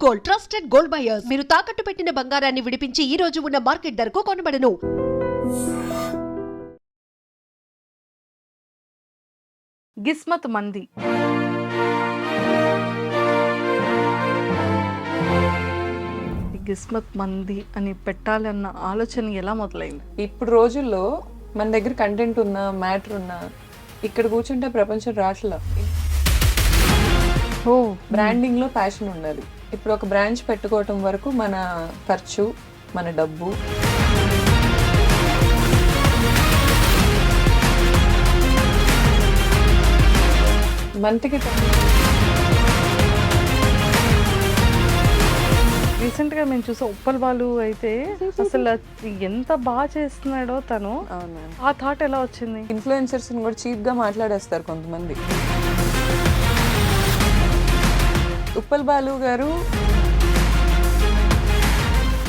Gold, trusted gold buyers. మీరు తాకట్టు పెట్టిన బంగారాన్ని విడిపించి ఈ రోజు ఉన్న మార్కెట్ ధరకు కొనబడను. గిస్మత్ మంది గిస్మత్ మంది అని పెట్టాలన్న ఆలోచన ఎలా మొదలైంది? ఇప్పుడు రోజుల్లో మన దగ్గర కంటెంట్ ఉన్నా మ్యాటర్ ఉన్నా ఇక్కడ కూర్చుంటే ప్రపంచం రాట్లా. ఓ బ్రాండింగ్ లో ప్యాషన్ ఉండాలి. ఇప్పుడు ఒక బ్రాంచ్ పెట్టుకోవటం వరకు మన ఖర్చు, మన డబ్బు, మంత్కి రీసెంట్ గా మేము చూసే ఉప్పల్ బాలు అయితే అసలు ఎంత బాగా చేస్తున్నాడో తను. అవును. ఆ థాట్ ఎలా వచ్చింది? ఇన్ఫ్లుయెన్సర్స్ కూడా చీప్ గా మాట్లాడేస్తారు కొంతమంది. ఉప్పల్ బాలు గారు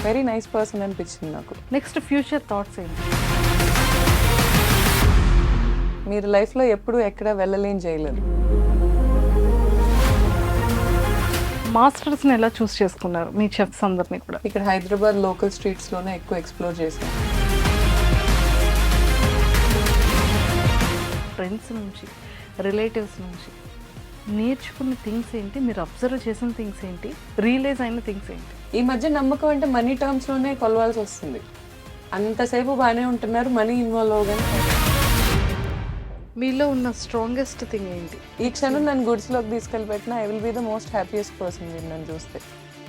వెరీ నైస్ పర్సన్ అనిపించింది నాకు. నెక్స్ట్ ఫ్యూచర్ థాట్స్ ఏంటి? మీరు లైఫ్లో ఎప్పుడు ఎక్కడ వెళ్ళలేని చేయలేరు. మాస్టర్స్ని ఎలా చూస్ చేసుకున్నారు మీ చెఫ్స్ అందరినీ కూడా? ఇక్కడ హైదరాబాద్ లోకల్ స్ట్రీట్స్లోనే ఎక్కువ ఎక్స్ప్లోర్ చేశాను. ఫ్రెండ్స్ నుంచి, రిలేటివ్స్ నుంచి నేర్చుకున్న థింగ్స్ ఏంటి? మీరు అబ్జర్వ్ చేసిన థింగ్స్ ఏంటి? రియలైజ్ అయిన థింగ్స్ ఏంటి? ఈ మధ్య నమ్మకం అంటే మనీ టర్మ్స్లోనే కొలవాల్సి వస్తుంది. అంతసేపు బాగానే ఉంటున్నారు, మనీ ఇన్వాల్వ్ అవగానే మీలో ఉన్న స్ట్రాంగెస్ట్ థింగ్ ఏంటి? ఈ క్షణం నన్ను గుడ్స్లోకి తీసుకెళ్ళి పెట్టినా I will be the most happiest person. మీరు నన్ను చూస్తే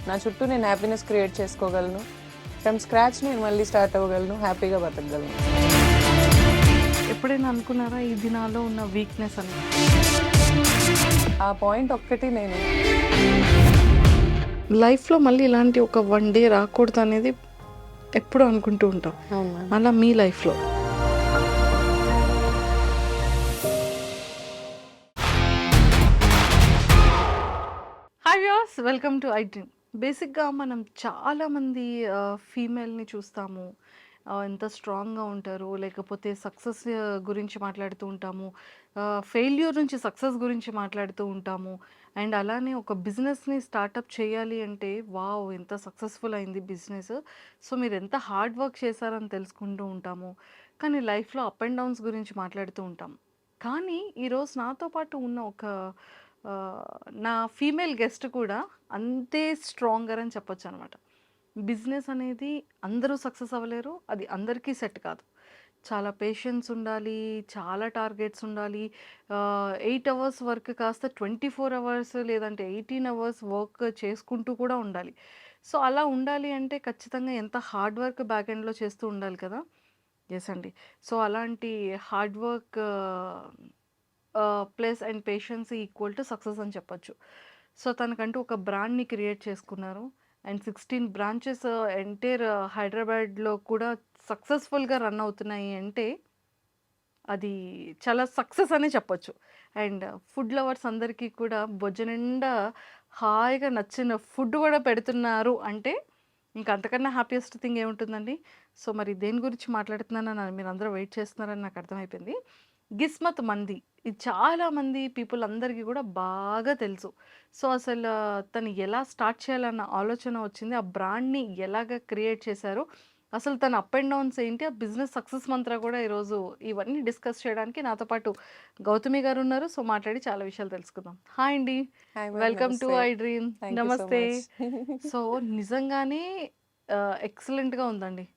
నా చుట్టూ నేను హ్యాపీనెస్ క్రియేట్ చేసుకోగలను. ఫ్రమ్ స్క్రాచ్ నేను మళ్ళీ స్టార్ట్ అవ్వగలను, హ్యాపీగా బతకగలను. ఎప్పుడైనా అనుకున్నారా ఇది నాలో ఉన్న వీక్నెస్ అని? ఆ పాయింట్ ఒక్కటి నేను లైఫ్లో మళ్ళీ ఇలాంటి ఒక వన్ డే రాకూడదు అనేది ఎప్పుడు అనుకుంటూ ఉంటాం. అలా మీ లైఫ్లో hi viewers, welcome to I dream. బేసిక్గా మనం చాలామంది ఫీమేల్ని చూస్తాము, ఎంత స్ట్రాంగ్గా ఉంటారు, లేకపోతే సక్సెస్ గురించి మాట్లాడుతూ ఉంటాము, ఫెయిల్యూర్ నుంచి సక్సెస్ గురించి మాట్లాడుతూ ఉంటాము. అండ్ అలానే ఒక బిజినెస్ని స్టార్టప్ చేయాలి అంటే వావ్ ఎంత సక్సెస్ఫుల్ అయింది బిజినెస్, సో మీరు ఎంత హార్డ్ వర్క్ చేశారని తెలుసుకుంటూ ఉంటాము. కానీ లైఫ్లో అప్ అండ్ డౌన్స్ గురించి మాట్లాడుతూ ఉంటాం. కానీ ఈరోజు నాతో పాటు ఉన్న ఒక నా ఫీమేల్ గెస్ట్ కూడా అంతే స్ట్రాంగర్ అని చెప్పొచ్చు అనమాట. బిజినెస్ అనేది అందరూ సక్సెస్ అవ్వలేరు, అది అందరికీ సెట్ కాదు. చాలా పేషెన్స్ ఉండాలి, చాలా టార్గెట్స్ ఉండాలి. 8 అవర్స్ వర్క్ కాస్త 24 అవర్స్ లేదంటే 18 అవర్స్ వర్క్ చేసుకుంటూ కూడా ఉండాలి. సో అలా ఉండాలి అంటే ఖచ్చితంగా ఎంత హార్డ్ వర్క్ బ్యాక్ ఎండ్లో చేస్తూ ఉండాలి కదా. ఎస్ అండి. సో అలాంటి hard work plus and patience equal to success అని చెప్పొచ్చు. సో తనకంటూ ఒక బ్రాండ్ని క్రియేట్ చేసుకున్నారు. అండ్ 16 బ్రాంచెస్ ఎంటైర్ హైదరాబాద్లో కూడా సక్సెస్ఫుల్గా రన్ అవుతున్నాయి అంటే అది చాలా సక్సెస్ అనే చెప్పొచ్చు. అండ్ ఫుడ్ లవర్స్ అందరికీ కూడా బొజ్జ నిండా హాయిగా నచ్చిన ఫుడ్ కూడా పెడుతున్నారు అంటే ఇంకా అంతకన్నా హ్యాపీయెస్ట్ థింగ్ ఏముంటుందండి. సో మరి దేని గురించి మాట్లాడుతున్నానని మీరు అందరూ వెయిట్ చేస్తున్నారని నాకు అర్థమైపోయింది. గిస్మత్ మంది, ఇది చాలామంది పీపుల్ అందరికీ కూడా బాగా తెలుసు. సో అసలు తను ఎలా స్టార్ట్ చేయాలన్న ఆలోచన వచ్చింది, ఆ బ్రాండ్ని ఎలాగ క్రియేట్ చేశారు, అసలు తన అప్ అండ్ డౌన్స్ ఏంటి, ఆ బిజినెస్ సక్సెస్ మంత్ర కూడా ఈరోజు ఇవన్నీ డిస్కస్ చేయడానికి నాతో పాటు గౌతమి గారు ఉన్నారు. సో మాట్లాడి చాలా విషయాలు తెలుసుకుందాం. హాయ్ అండి, వెల్కమ్ టు ఐ డ్రీమ్. నమస్తే. సో నిజంగానే ఎక్సలెంట్గా ఉందండి.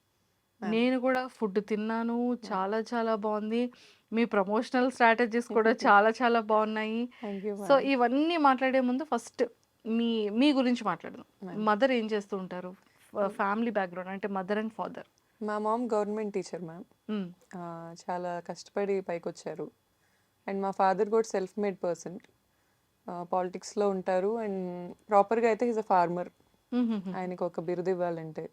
నేను కూడా ఫుడ్ తిన్నాను, చాలా చాలా బాగుంది. మీ ప్రమోషనల్ స్ట్రాటజీస్ కూడా చాలా చాలా బాగున్నాయి. సో ఇవన్నీ మాట్లాడే ముందు ఫస్ట్ మీ మీ గురించి మాట్లాడదాం. మదర్ ఏం చేస్తూ ఉంటారు, ఫ్యామిలీ బ్యాక్గ్రౌండ్ అంటే మదర్ అండ్ ఫాదర్? మా మామ్ గవర్నమెంట్ టీచర్ మ్యామ్. చాలా కష్టపడి పైకి వచ్చారు. అండ్ మా ఫాదర్ కూడా సెల్ఫ్ మేడ్ పర్సన్, పాలిటిక్స్లో ఉంటారు. అండ్ ప్రాపర్గా అయితే ఈజ్ అ ఫార్మర్. ఆయనకు ఒక బిరుదు ఇవ్వాలంటే.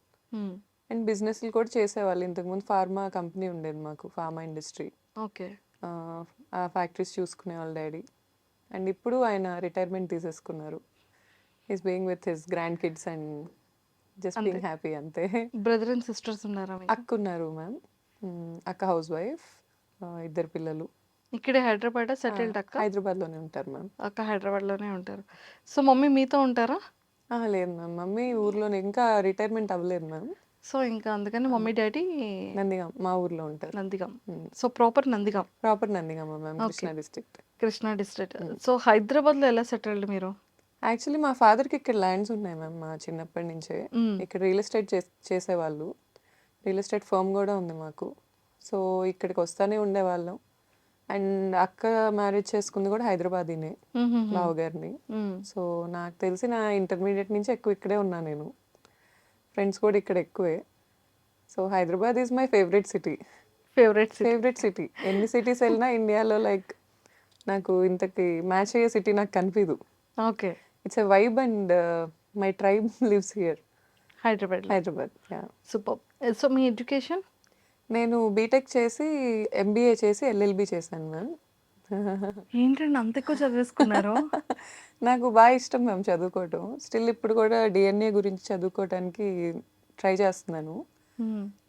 అండ్ బిజినెస్లు కూడా చేసేవాళ్ళు. ఇంతకుముందు ఫార్మా కంపెనీ ఉండేది మాకు, ఫార్మా ఇండస్ట్రీ. ఓకే. ఆ ఫ్యాక్టరీస్ చూసుకునేవాళ్ళు డాడీ. అండ్ ఇప్పుడు ఆయన రిటైర్మెంట్ తీసేసుకున్నారు. Is being with his grand kids and just being happy అంతే. బ్రదర్ అండ్ సిస్టర్స్ ఉన్నారా? అక్క ఉన్నారు మ్యామ్. అక్క హౌస్ వైఫ్, 2 పిల్లలు. ఇక్కడే హైదరాబాద్ సెటిల్డ్? అక్క హైదరాబాద్లోనే ఉంటారు మ్యామ్. అక్క హైదరాబాద్లోనే ఉంటారు. సో మమ్మీ మీతో ఉంటారా? లేదు మ్యామ్. మమ్మీ ఊర్లోనే ఇంకా రిటైర్మెంట్ అవ్వలేదు మ్యామ్. సో ఇంకా అందుకని మమ్మీ డాడీ నందిగాం మా ఊర్లో ఉంటారు. Nandigam. So proper Nandigam, proper Nandigama ma'am, okay, Krishna district. Krishna district. So హైదరాబాద్లో ఎలా సెటిల్డ్ మీరు? యాక్చువల్లీ మా ఫాదర్కి ఇక్కడ ల్యాండ్స్ ఉన్నాయి మ్యామ్. మా చిన్నప్పటి నుంచే మ్మ్. ఇక్కడ రియల్ ఎస్టేట్ చేసేవాళ్ళు. రియల్ ఎస్టేట్ ఫర్మ్ కూడా ఉంది మాకు. సో ఇక్కడికి వస్తానే ఉండేవాళ్ళం. అండ్ అక్క మ్యారేజ్ చేసుకుంది కూడా హైదరాబాదీనే, బావగారిని. సో నాకు తెలిసి నా ఇంటర్మీడియట్ నుంచి ఎక్కువ ఇక్కడే ఉన్నా నేను. ఫ్రెండ్స్ కూడా ఇక్కడ ఎక్కువే. So Hyderabad is my favourite city. Favourite city. ఎన్ని సిటీస్ వెళ్ళినా ఇండియాలో లైక్ నాకు ఇంతకి మ్యాచ్ అయ్యే సిటీ నాకు కనిపించదు. Okay, it's a vibe and my tribe lives here. Hyderabad. Yeah. Super. So me education? నేను బీటెక్ చేసి ఎంబీఏ చేసి ఎల్ఎల్బి చేశాను మ్యామ్. ఏంటండి అంత ఎక్కువ చదివేసుకున్నారు? నాకు బాగా ఇష్టం మ్యామ్ చదువుకోవటం. స్టిల్ ఇప్పుడు కూడా డిఎన్ఏ గురించి చదువుకోవటానికి ట్రై చేస్తున్నాను.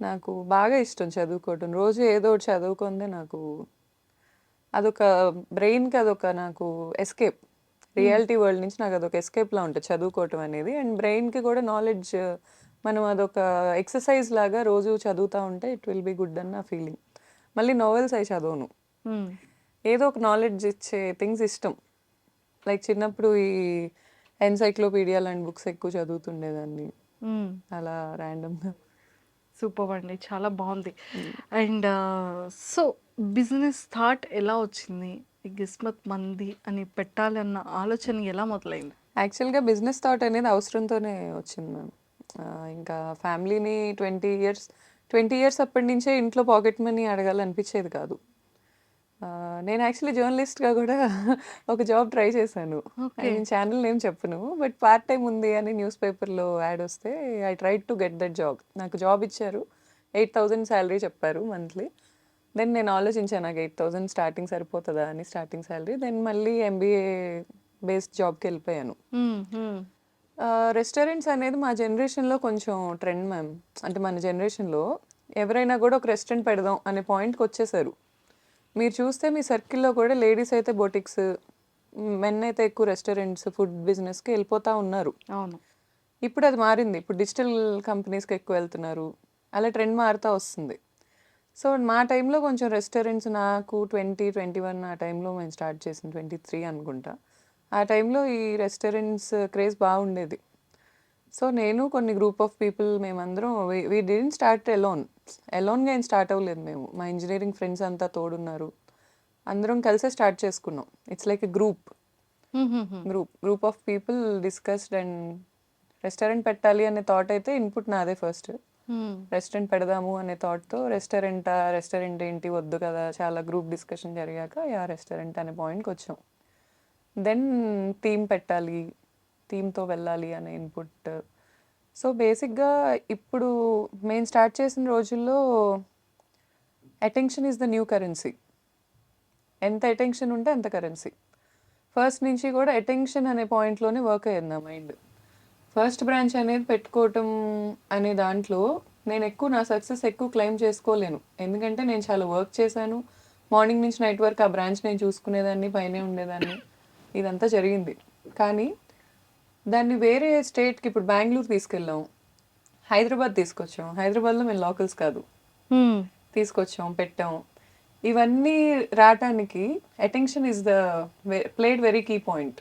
నాకు బాగా ఇష్టం చదువుకోవటం. రోజు ఏదో ఒకటి చదువుకుందే నాకు అదొక బ్రెయిన్కి అదొక నాకు ఎస్కేప్. రియాలిటీ వరల్డ్ నుంచి నాకు అదొక ఎస్కేప్లా ఉంటుంది చదువుకోవటం అనేది. అండ్ బ్రెయిన్కి కూడా నాలెడ్జ్, మనం అదొక ఎక్సర్సైజ్ లాగా రోజు చదువుతూ ఉంటే ఇట్ విల్ బి గుడ్ అన్న ఫీలింగ్. మళ్ళీ నావెల్స్ అయి చదవను, ఏదో ఒక నాలెడ్జ్ ఇచ్చే థింగ్స్ ఇష్టం. లైక్ చిన్నప్పుడు ఈ ఎన్సైక్లోపీడియా లాంటి బుక్స్ ఎక్కువ చదువుతుండేదాన్ని అలా ర్యాండమ్గా. సూపర్ అండి, చాలా బాగుంది. అండ్ సో బిజినెస్ థాట్ ఎలా వచ్చింది? ఈ కిస్మత్ మంది అని పెట్టాలన్న ఆలోచన ఎలా మొదలైంది? యాక్చువల్గా బిజినెస్ థాట్ అనేది అవసరంతోనే వచ్చింది మ్యామ్. ఇంకా ఫ్యామిలీని 20 ఇయర్స్ అప్పటి నుంచే ఇంట్లో పాకెట్ మనీ అడగాలనిపించేది కాదు. నేను యాక్చువల్లీ జర్నలిస్ట్గా కూడా ఒక జాబ్ ట్రై చేశాను. నేను ఛానల్ నేమ్ చెప్పను, బట్ పార్ట్ టైం ఉంది అని న్యూస్ పేపర్లో యాడ్ వస్తే I try to get that job. నాకు జాబ్ ఇచ్చారు, 8,000 శాలరీ చెప్పారు మంత్లీ. దెన్ నేను ఆలోచించాను నాకు 8,000 స్టార్టింగ్ సరిపోతుందా అని, స్టార్టింగ్ శాలరీ. దెన్ మళ్ళీ ఎంబీఏ బేస్డ్ జాబ్కి వెళ్ళిపోయాను. రెస్టారెంట్స్ అనేది మా జనరేషన్లో కొంచెం ట్రెండ్ మ్యామ్. అంటే మన జనరేషన్లో ఎవరైనా కూడా ఒక రెస్టారెంట్ పెడదాం అనే పాయింట్కి వచ్చేసారు. మీరు చూస్తే మీ సర్కిల్లో కూడా లేడీస్ అయితే బొటిక్స్, మెన్ అయితే ఎక్కువ రెస్టారెంట్స్, ఫుడ్ బిజినెస్కి వెళ్ళిపోతూ ఉన్నారు. అవును, ఇప్పుడు అది మారింది. ఇప్పుడు డిజిటల్ కంపెనీస్కి ఎక్కువ వెళ్తున్నారు. అలా ట్రెండ్ మారుతూ వస్తుంది. సో మా టైంలో కొంచెం రెస్టారెంట్స్, నాకు 2021 ఆ టైంలో మేము స్టార్ట్ చేసింది, 23 అనుకుంటా. ఆ టైంలో ఈ రెస్టారెంట్స్ క్రేజ్ బాగుండేది. సో నేను కొన్ని గ్రూప్ ఆఫ్ పీపుల్ మేమందరం వీ డిడెంట్ స్టార్ట్ ఎలోన్గా ఏం స్టార్ట్ అవ్వలేదు మేము. మా ఇంజనీరింగ్ ఫ్రెండ్స్ అంతా తోడున్నారు, అందరం కలిసే స్టార్ట్ చేసుకున్నాం. It's like a group of people discussed and restaurant పెట్టాలి అనే థాట్ అయితే ఇన్పుట్ నాదే ఫస్ట్. రెస్టారెంట్ పెడదాము అనే థాట్తో రెస్టారెంట్ ఏంటి వద్దు కదా, చాలా గ్రూప్ డిస్కషన్ జరిగాక రెస్టారెంట్ అనే పాయింట్కి వచ్చాం. దెన్ థీమ్ పెట్టాలి, థీమ్తో వెళ్ళాలి అనే ఇన్పుట్. సో బేసిక్గా ఇప్పుడు మేము స్టార్ట్ చేసిన రోజుల్లో attention is the new currency. ఎంత అటెన్షన్ ఉంటే అంత కరెన్సీ. ఫస్ట్ నుంచి కూడా అటెన్షన్ అనే పాయింట్లోనే వర్క్ అయ్యింది నా మైండ్. ఫస్ట్ బ్రాంచ్ అనేది పెట్టుకోవటం అనే దాంట్లో నేను నా సక్సెస్ ఎక్కువ క్లెయిమ్ చేసుకోలేను. ఎందుకంటే నేను చాలా వర్క్ చేశాను. మార్నింగ్ నుంచి నైట్ వరకు ఆ బ్రాంచ్ నేను చూసుకునేదాన్ని, పైనే ఉండేదాన్ని, ఇదంతా జరిగింది. కానీ దాన్ని వేరే స్టేట్కి, ఇప్పుడు బెంగళూరు తీసుకెళ్ళాం, హైదరాబాద్ తీసుకొచ్చాం. హైదరాబాద్లో మేము లోకల్స్ కాదు, తీసుకొచ్చాం, పెట్టాం. ఇవన్నీ రావటానికి attention is the played very key point.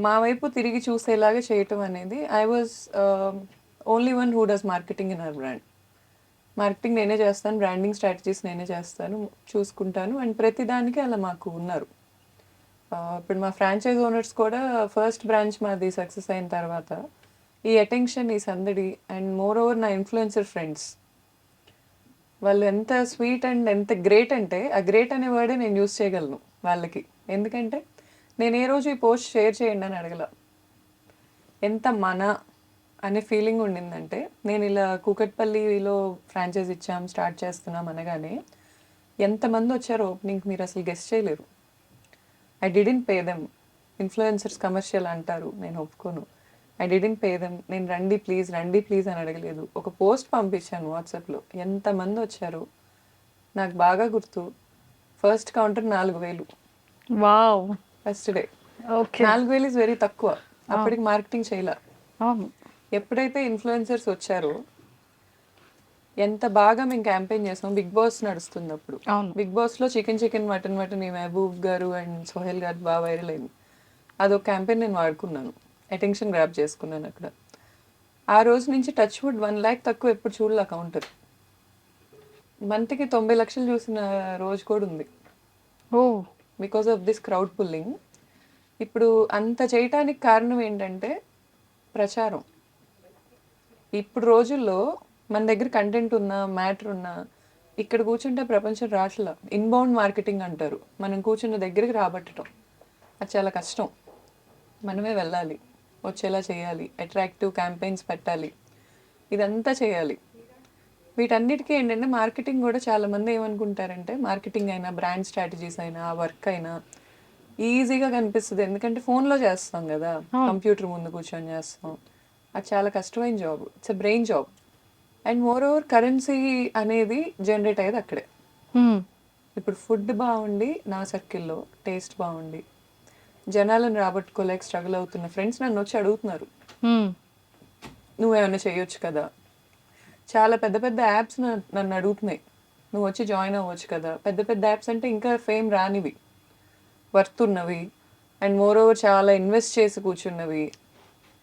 మా వైపు తిరిగి చూసేలాగా చేయటం అనేది. I was only one who does marketing in our brand. Marketing నేనే చేస్తాను, బ్రాండింగ్ స్ట్రాటజీస్ నేనే చేస్తాను, చూసుకుంటాను. అండ్ ప్రతిదానికి అలా మాకు ఉన్నారు. ఇప్పుడు మా ఫ్రాంచైజ్ ఓనర్స్ కూడా ఫస్ట్ బ్రాంచ్ మాది సక్సెస్ అయిన తర్వాత ఈ అటెన్షన్, ఈ సందడి, అండ్ మోర్ ఓవర్ నా ఇన్ఫ్లుయెన్సర్ ఫ్రెండ్స్ వాళ్ళు ఎంత స్వీట్ అండ్ ఎంత గ్రేట్ అంటే, ఆ గ్రేట్ అనే వర్డే నేను యూస్ చేయగలను వాళ్ళకి. ఎందుకంటే నేను ఏ రోజు ఈ పోస్ట్ షేర్ చేయండి అని అడగల. ఎంత మన అనే ఫీలింగ్ ఉండిందంటే, నేను ఇలా కూకట్పల్లిలో ఫ్రాంచైజ్ ఇచ్చాం, స్టార్ట్ చేస్తున్నాం అనగానే ఎంతమంది వచ్చారో ఓపెనింగ్ మీరు అసలు గెస్ట్ చేయలేరు. I didn't pay them. Influencers commercial అంటారు, నేను ఒప్పుకోను. I didn't pay them. నేను రండి ప్లీజ్ అని అడగలేదు. ఒక పోస్ట్ పంపించాను వాట్సాప్లో, ఎంతమంది వచ్చారు నాకు బాగా గుర్తు. First counter 4,000. Wow, first day okay. 4,000 is very తక్కువ. అప్పటికి మార్కెటింగ్ చేయలే. అవును. ఎప్పుడైతే ఇన్ఫ్లుయెన్సర్స్ వచ్చారో ఎంత బాగా మేము క్యాంపెయిన్ చేసాం. బిగ్ బాస్ నడుస్తుంది అప్పుడు. అవును. బిగ్ బాస్లో చికెన్ మటన్ ఈ మహబూబ్ గారు అండ్ సోహెల్ గారు బాగా వైరల్ అయింది. అదొక క్యాంపెయిన్ నేను వాడుకున్నాను, అటెన్షన్ గ్రాప్ చేసుకున్నాను అక్కడ. ఆ రోజు నుంచి టచ్ వుడ్ 1 lakh తక్కువ ఎప్పుడు చూడలే కౌంటర్. మంత్కి 90 లక్షలు చూసిన రోజు కూడా ఉంది ఓ because of this crowd pulling. ఇప్పుడు అంత చేయటానికి కారణం ఏంటంటే ప్రచారం. ఇప్పుడు రోజుల్లో మన దగ్గర కంటెంట్ ఉన్నా మ్యాటర్ ఉన్నా ఇక్కడ కూర్చుంటే ప్రపంచం రాట్లా. ఇన్బౌండ్ మార్కెటింగ్ అంటారు, మనం కూర్చున్న దగ్గరికి రాబట్టడం. అది చాలా కష్టం. మనమే వెళ్ళాలి, వచ్చేలా చేయాలి, అట్రాక్టివ్ క్యాంపెయిన్స్ పెట్టాలి, ఇదంతా చేయాలి. వీటన్నిటికీ ఏంటంటే మార్కెటింగ్ కూడా చాలామంది ఏమనుకుంటారంటే మార్కెటింగ్ అయినా బ్రాండ్ స్ట్రాటజీస్ అయినా ఆ వర్క్ అయినా ఈజీగా కనిపిస్తుంది, ఎందుకంటే ఫోన్లో చేస్తాం కదా, కంప్యూటర్ ముందు కూర్చొని చేస్తాం. అది చాలా కష్టమైన job, it's a brain job. And more over currency అనేది జనరేట్ అయ్యేది అక్కడే. ఇప్పుడు ఫుడ్ బాగుండి నా సర్కిల్లో టేస్ట్ బాగుండి జనాలను రాబట్టుకోలేక స్ట్రగుల్ అవుతున్న ఫ్రెండ్స్ నన్ను వచ్చి అడుగుతున్నారు, నువ్వేమైనా చేయొచ్చు కదా. చాలా పెద్ద పెద్ద యాప్స్ నన్ను అడుగుతున్నాయి, నువ్వు వచ్చి జాయిన్ అవ్వచ్చు కదా. పెద్ద పెద్ద యాప్స్ అంటే ఇంకా ఫేమ్ రానివి, వర్త్ ఉన్నవి, అండ్ మోర్ ఓవర్ చాలా ఇన్వెస్ట్ చేసి కూర్చున్నవి.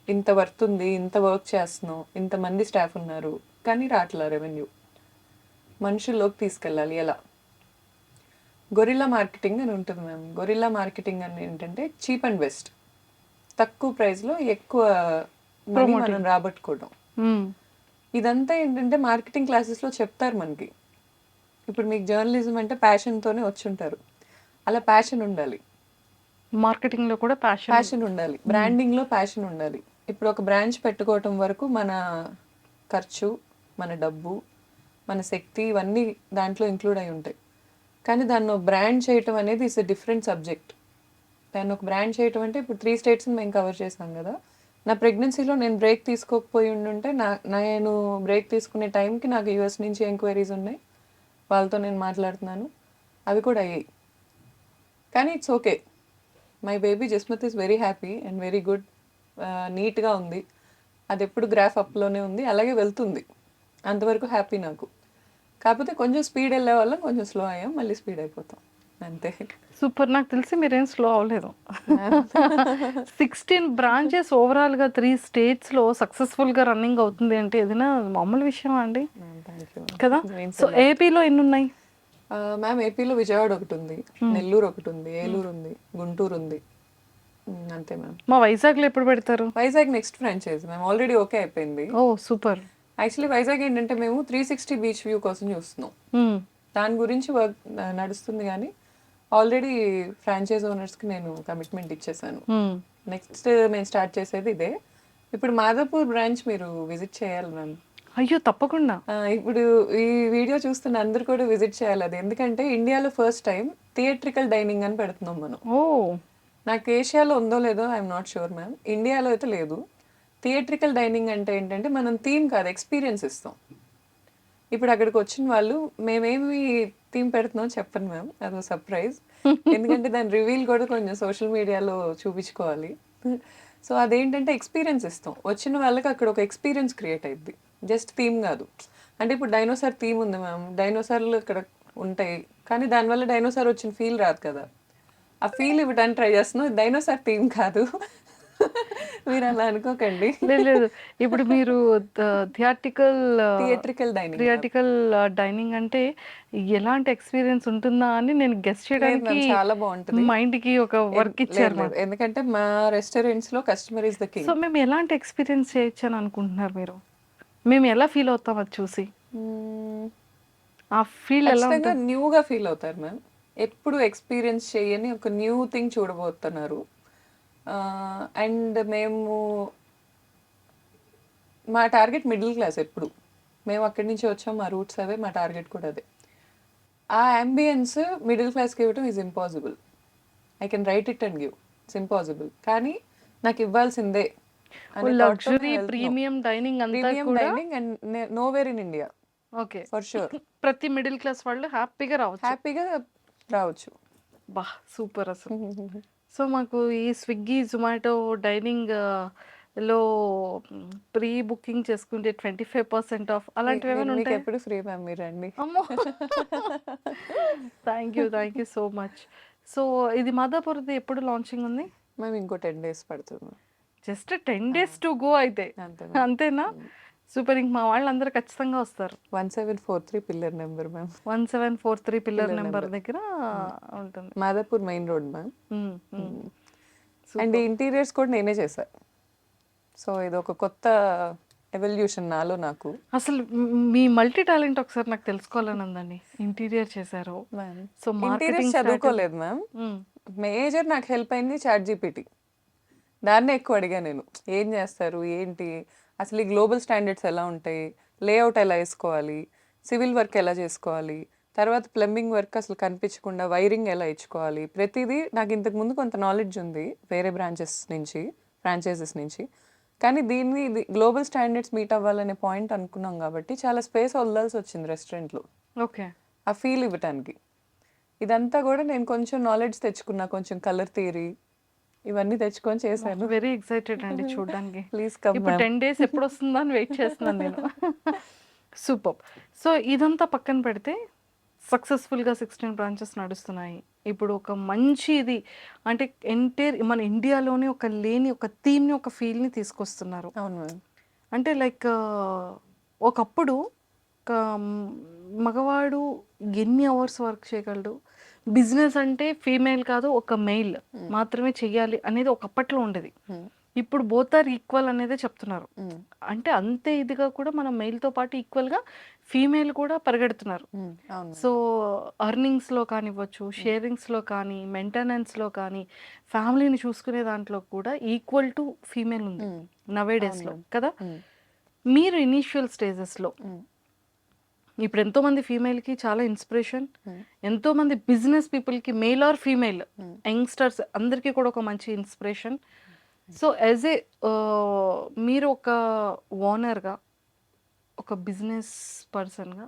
ఇంత వర్త్ ఉంది, ఇంత వర్క్ చేస్తున్నావు, ఇంతమంది స్టాఫ్ ఉన్నారు, కానీ రాట్లా రెవెన్యూ. మనుషుల్లోకి తీసుకెళ్ళాలి ఎలా? గొరిల్లా మార్కెటింగ్ అని ఉంటుంది మ్యామ్. గొరిల్లా మార్కెటింగ్ అని ఏంటంటే చీప్ అండ్ బెస్ట్, తక్కువ ప్రైస్లో ఎక్కువ మనీ మనం రాబట్టుకోవడం. ఇదంతా ఏంటంటే మార్కెటింగ్ క్లాసెస్లో చెప్తారు మనకి. ఇప్పుడు మీకు జర్నలిజం అంటే ప్యాషన్తోనే వచ్చి ఉంటారు, అలా ప్యాషన్ ఉండాలి. మార్కెటింగ్లో కూడా ప్యాషన్ ఉండాలి, బ్రాండింగ్లో ప్యాషన్ ఉండాలి. ఇప్పుడు ఒక బ్రాంచ్ పెట్టుకోవటం వరకు మన ఖర్చు, మన డబ్బు, మన శక్తి ఇవన్నీ దాంట్లో ఇంక్లూడ్ అయి ఉంటాయి. కానీ దాన్ని ఒక బ్రాండ్ చేయటం అనేది ఇట్స్ ఎ డిఫరెంట్ సబ్జెక్ట్. దాన్ని ఒక బ్రాండ్ చేయటం అంటే ఇప్పుడు 3 స్టేట్స్ని మేము కవర్ చేసాం కదా. నా ప్రెగ్నెన్సీలో నేను బ్రేక్ తీసుకోకపోయి ఉండుంటే నేను బ్రేక్ తీసుకునే టైంకి నాకు యూఎస్ నుంచి ఎంక్వైరీస్ ఉన్నాయి, వాళ్ళతో నేను మాట్లాడుతున్నాను, అవి కూడా అయ్యాయి. కానీ it's okay, my baby Jasmat is very happy and very good, నీట్గా ఉంది. అది ఎప్పుడు గ్రాఫ్ అప్లోనే ఉంది, అలాగే వెళ్తుంది, అంతవరకు హ్యాపీ నాకు. కాకపోతే కొంచెం స్పీడ్ వెళ్ళే వాళ్ళం, కొంచెం స్లో అయ్యాం, మళ్ళీ స్పీడ్ అయిపోతాం అంతే. సూపర్. నాకు తెలిసి మీరేం స్లో అవ్వలేదు. 16 బ్రాంచెస్ ఓవరాల్గా 3 స్టేట్స్లో సక్సెస్ఫుల్గా రన్నింగ్ అవుతుంది అంటే ఏదైనా మామూలు విషయమా అండి? థ్యాంక్ యూ కదా. సో ఏపీలో ఎన్ని ఉన్నాయి మ్యామ్? ఏపీలో విజయవాడ ఒకటి ఉంది, నెల్లూరు ఒకటి ఉంది, ఏలూరు ఉంది, గుంటూరు ఉంది, అంతే మ్యామ్. మా వైజాగ్లో ఎప్పుడు పెడతారు? Vizag next franchise ma'am, already okay అయిపోయింది. ఓ సూపర్. యాక్చువల్లీ వైజాగ్ ఏంటంటే మేము 360 బీచ్ వ్యూ కోసం చూస్తున్నాం, దాని గురించి వర్క్ నడుస్తుంది. కానీ ఆల్రెడీ ఫ్రాంచైజ్ ఓనర్స్కి నేను కమిట్మెంట్ ఇచ్చేసాను. నెక్స్ట్ మేము స్టార్ట్ చేసేది ఇదే. ఇప్పుడు మాదాపూర్ బ్రాంచ్ మీరు విజిట్ చేయాలి మ్యామ్. అయ్యో తప్పకుండా. ఇప్పుడు ఈ వీడియో చూస్తున్న అందరు కూడా విజిట్ చేయాలి అది, ఎందుకంటే ఇండియాలో ఫస్ట్ టైం థియేట్రికల్ డైనింగ్ అని పెడుతున్నాం మనం. ఓ నాకు ఏషియాలో ఉందో లేదో ఐఎమ్ నాట్ షూర్ మ్యామ్, ఇండియాలో అయితే లేదు. థియేట్రికల్ డైనింగ్ అంటే ఏంటంటే మనం థీమ్ కాదు, ఎక్స్పీరియన్స్ ఇస్తాం. ఇప్పుడు అక్కడికి వచ్చిన వాళ్ళు మేమేమి థీమ్ పెడుతున్నాం చెప్పను మ్యామ్, అదో సర్ప్రైజ్. ఎందుకంటే దాని రివీల్ కూడా కొంచెం సోషల్ మీడియాలో చూపించుకోవాలి. సో అదేంటంటే ఎక్స్పీరియన్స్ ఇస్తాం, వచ్చిన వాళ్ళకి అక్కడ ఒక ఎక్స్పీరియన్స్ క్రియేట్ అయ్యిద్ది, జస్ట్ థీమ్ కాదు. అంటే ఇప్పుడు డైనోసార్ థీమ్ ఉంది మ్యామ్, డైనోసార్లు ఇక్కడ ఉంటాయి, కానీ దానివల్ల డైనోసార్ వచ్చిన ఫీల్ రాదు కదా. ఆ ఫీల్ ఇవ్వడానికి ట్రై చేస్తున్నాం, డైనోసార్ థీమ్ కాదు, మీరు అలా అనుకోకండి. లేదు. ఇప్పుడు మీరు థియేట్రికల్ డైనింగ్ అంటే ఎలాంటి ఎక్స్పీరియన్స్ ఉంటుందా అని నేను గెస్ చేయడానికి చాలా బాగుంటుంది. మైండ్కి ఒక వర్క్ ఇచ్చారు. ఎందుకంటే మా రెస్టారెంట్స్ లో customer is the king. So మేము ఎలాంటి ఎక్స్పీరియన్స్ చేయొచ్చు అని అనుకుంటున్నారు మీరు? మేము ఎలా ఫీల్ అవుతాం అది చూసి? ఆ ఫీల్ ఎలా ఉంటుంది? న్యూగా ఫీల్ అవుతారు మ్యామ్. ఎప్పుడు ఎక్స్పీరియన్స్ చేయని ఒక న్యూ థింగ్ చూడబోతున్నారు. అండ్ మా టార్గెట్ మిడిల్ క్లాస్. ఎప్పుడు మేము అక్కడి నుంచి వచ్చాం, మా రూట్స్ అవే, మా టార్గెట్ కూడా అదే. ఆ అంబియన్స్ మిడిల్ క్లాస్కి ఇవ్వడం is impossible. I can write it and give, it's impossible. కానీ నాకు ఇవ్వాల్సిందే. లగ్జరీ ప్రీమియం డైనింగ్ అంతా కూడా and nowhere in India. Okay, for sure. ప్రతి మిడిల్ క్లాస్ వాళ్ళు హ్యాపీగా రావచ్చు. బా సూపర్ అసలు. సో, మాకు ఈ స్విగ్గీ, జొమాటో డైనింగ్ లో ప్రీ బుకింగ్ చేసుకుంటే 25% ఆఫ్ అలాంటివేమైనా మీకు ఉంటాయా? ఎప్పుడు ఫ్రీ మ్యామ్, మీరు రండి. అమ్మో! Thank you so much. So, ఇది మాదాపూర్‌ది ఎప్పుడు లాంచింగ్ ఉంది? మ్యామ్ ఇంకో 10 డేస్ పడుతుంది ma'am. Just 10 days to go అయితే. అంతే మ్యామ్. అంతేనా? సూపర్. ఇంక మా వాళ్ళందరూ ఖచ్చితంగా వస్తారు. 1743 pillar number ma'am. 1743 pillar pillar number number. దగ్గర ఉంటుంది. Madhapur main road ma'am. హ్మ్. హ్మ్. And super. ఇంటీరియర్స్ కూడా నేనే చేశా. సో ఇది ఒక కొత్త ఎవల్యూషన్ నాలో నాకు. అసలు మీ మల్టీ టాలెంట్ ఒకసారి నాకు తెలుసుకోవాలని ఉందండి. ఇంటీరియర్ చేశారు. Ma'am so, interiors marketing strategy. చదువుకోలేదు మ్యామ్. మేజర్ నాకు హెల్ప్ అయింది చాట్‌జీపీటీ. దాన్నే ఎక్కువ అడిగా నేను. ఏం చేస్తారు? ఏంటి? అసలు ఈ గ్లోబల్ స్టాండర్డ్స్ ఎలా ఉంటాయి? లేఅవుట్ ఎలా వేసుకోవాలి? సివిల్ వర్క్ ఎలా చేసుకోవాలి? తర్వాత ప్లంబింగ్ వర్క్ అసలు కనిపించకుండా వైరింగ్ ఎలా ఇచ్చుకోవాలి? ప్రతిదీ నాకు ఇంతకుముందు కొంత నాలెడ్జ్ ఉంది వేరే బ్రాంచెస్ నుంచి, ఫ్రాంచైజెస్ నుంచి. కానీ దీన్ని ఇది గ్లోబల్ స్టాండర్డ్స్ మీట్ అవ్వాలనే పాయింట్ అనుకున్నాం కాబట్టి చాలా స్పేస్ వదలాల్సి వచ్చింది రెస్టారెంట్లో ఓకే. ఆ ఫీల్ ఇవ్వటానికి. ఇదంతా కూడా నేను కొంచెం నాలెడ్జ్ తెచ్చుకున్నా, కొంచెం కలర్ థియరీ ఇవన్నీ తెచ్చుకొని చేశాను. వెరీ ఎక్సైటెడ్ అండి చూడడానికి. ప్లీజ్ కమ్ ఇప్పుడు మ్యామ్. 10 డేస్ ఎప్పుడు వస్తుందా అని వెయిట్ చేస్తున్నాను నేను. సూపర్. సో, ఇదంతా పక్కన పెడితే సక్సెస్ఫుల్గా 16 బ్రాంచెస్ నడుస్తున్నాయి. ఇప్పుడు ఒక మంచి ఇది అంటే మన ఇండియాలోనే ఒక లేని ఒక థీమ్ని, ఒక ఫీల్ని తీసుకొస్తున్నారు. అవును మ్యామ్. అంటే లైక్ ఒకప్పుడు ఒక మగవాడు ఎన్ని అవర్స్ వర్క్ చేయగలడు, బిజినెస్ అంటే ఫీమేల్ కాదు ఒక మెయిల్ మాత్రమే చెయ్యాలి అనేది ఒకప్పట్లో ఉండేది. ఇప్పుడు బోత్ ఆర్ ఈక్వల్ అనేదే చెప్తున్నారు. అంటే అంతే ఇదిగా కూడా మనం మెయిల్తో పాటు ఈక్వల్గా ఫీమేల్ కూడా పరిగెడుతున్నారు. అవును సో, అర్నింగ్స్లో కానివ్వచ్చు, షేరింగ్స్లో కానీ, మెయింటెనెన్స్లో కానీ, ఫ్యామిలీని చూసుకునే దాంట్లో కూడా ఈక్వల్ టు ఫీమేల్ ఉంది నవే డేస్లో కదా. మీరు ఇనీషియల్ స్టేజెస్లో ఇప్పుడు ఎంతోమంది ఫీమేల్కి చాలా ఇన్స్పిరేషన్, ఎంతోమంది బిజినెస్ పీపుల్కి మెయిల్ ఆర్ ఫీమేల్ యంగ్స్టర్స్ అందరికీ కూడా ఒక మంచి ఇన్స్పిరేషన్. సో యాజ్ ఏ మీరు ఒక ఓనర్గా, ఒక బిజినెస్ పర్సన్గా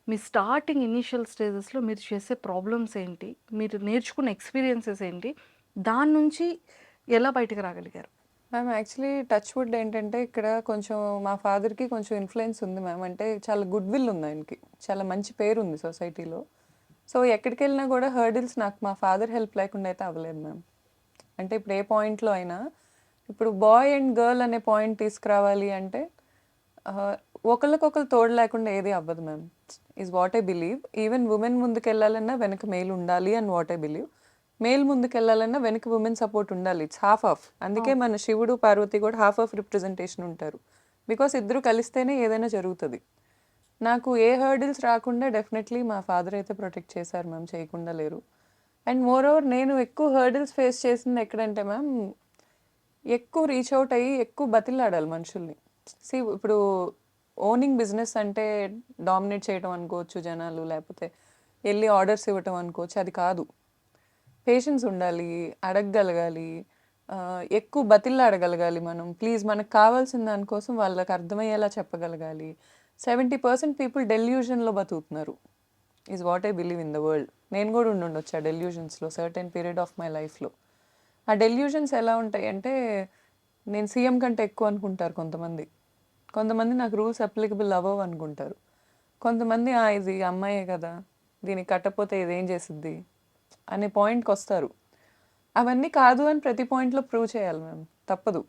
మీ స్టార్టింగ్ ఇనీషియల్ స్టేజెస్లో మీరు చేసే ప్రాబ్లమ్స్ ఏంటి, మీరు నేర్చుకున్న ఎక్స్పీరియన్సెస్ ఏంటి, దాని నుంచి ఎలా బయటకు రాగలిగారు? మ్యామ్ యాక్చువల్లీ టచ్ వుడ్ ఏంటంటే ఇక్కడ కొంచెం మా ఫాదర్కి కొంచెం ఇన్ఫ్లుయెన్స్ ఉంది మ్యామ్. అంటే చాలా గుడ్ విల్ ఉంది ఆయనకి, చాలా మంచి పేరు ఉంది సొసైటీలో. సో ఎక్కడికి వెళ్ళినా కూడా హర్డిల్స్ నాకు మా ఫాదర్ హెల్ప్ లేకుండా అయితే అవ్వలేదు మ్యామ్. అంటే ఇప్పుడు ఏ పాయింట్లో అయినా ఇప్పుడు బాయ్ అండ్ గర్ల్ అనే పాయింట్ తీసుకురావాలి అంటే ఒకరికొకరు తోడు లేకుండా ఏది అవ్వదు ma'am. Is what I believe. Even women ముందుకు వెళ్ళాలన్నా వెనక మేల్ ఉండాలి అని వాట్ ఐ బిలీవ్. మేల్ ముందుకు వెళ్ళాలన్నా వెనక ఉమెన్ సపోర్ట్ ఉండాలి. It's half of. అందుకే మన శివుడు పార్వతి కూడా హాఫ్ ఆఫ్ రిప్రజెంటేషన్ ఉంటారు. బికాస్ ఇద్దరు కలిస్తేనే ఏదైనా జరుగుతుంది. నాకు ఏ హర్డిల్స్ రాకుండా డెఫినెట్లీ మా ఫాదర్ అయితే ప్రొటెక్ట్ చేశారు మ్యామ్, చేయకుండా లేరు. అండ్ మోర్ ఓవర్ నేను ఎక్కువ హర్డిల్స్ ఫేస్ చేసింది ఎక్కడంటే మ్యామ్, ఎక్కువ రీచ్ అవుట్ అయ్యి ఎక్కువ బతిలాడాలి మనుషుల్ని. ఇప్పుడు ఓనింగ్ బిజినెస్ అంటే డామినేట్ చేయడం అనుకోవచ్చు జనాలు, లేకపోతే వెళ్ళి ఆర్డర్స్ ఇవ్వటం అనుకోవచ్చు. అది కాదు. పేషెన్స్ ఉండాలి, అడగగలగాలి, ఎక్కువ బతిలాడగలగాలి మనం. ప్లీజ్ మనకు కావాల్సిన దానికోసం వాళ్ళకి అర్థమయ్యేలా చెప్పగలగాలి. 70% పీపుల్ డెల్యూషన్లో బతుకుతున్నారు is what I believe in the world. నేను కూడా ఉండొచ్చు ఆ డెల్యూషన్స్లో సర్టెన్ పీరియడ్ ఆఫ్ మై లైఫ్లో. ఆ డెల్యూషన్స్ ఎలా ఉంటాయి అంటే నేను సీఎం కంటే ఎక్కువ అనుకుంటారు కొంతమంది. కొంతమంది నాకు రూల్స్ అప్లికబుల్ అవ్వవు అనుకుంటారు. కొంతమంది ఇది అమ్మాయే కదా, దీనికి కట్టకపోతే ఇదేం చేసిద్ది అనే పాయింట్కి వస్తారు. అవన్నీ కాదు అని ప్రతి పాయింట్లో ప్రూవ్ చేయాలి మ్యామ్, తప్పదు.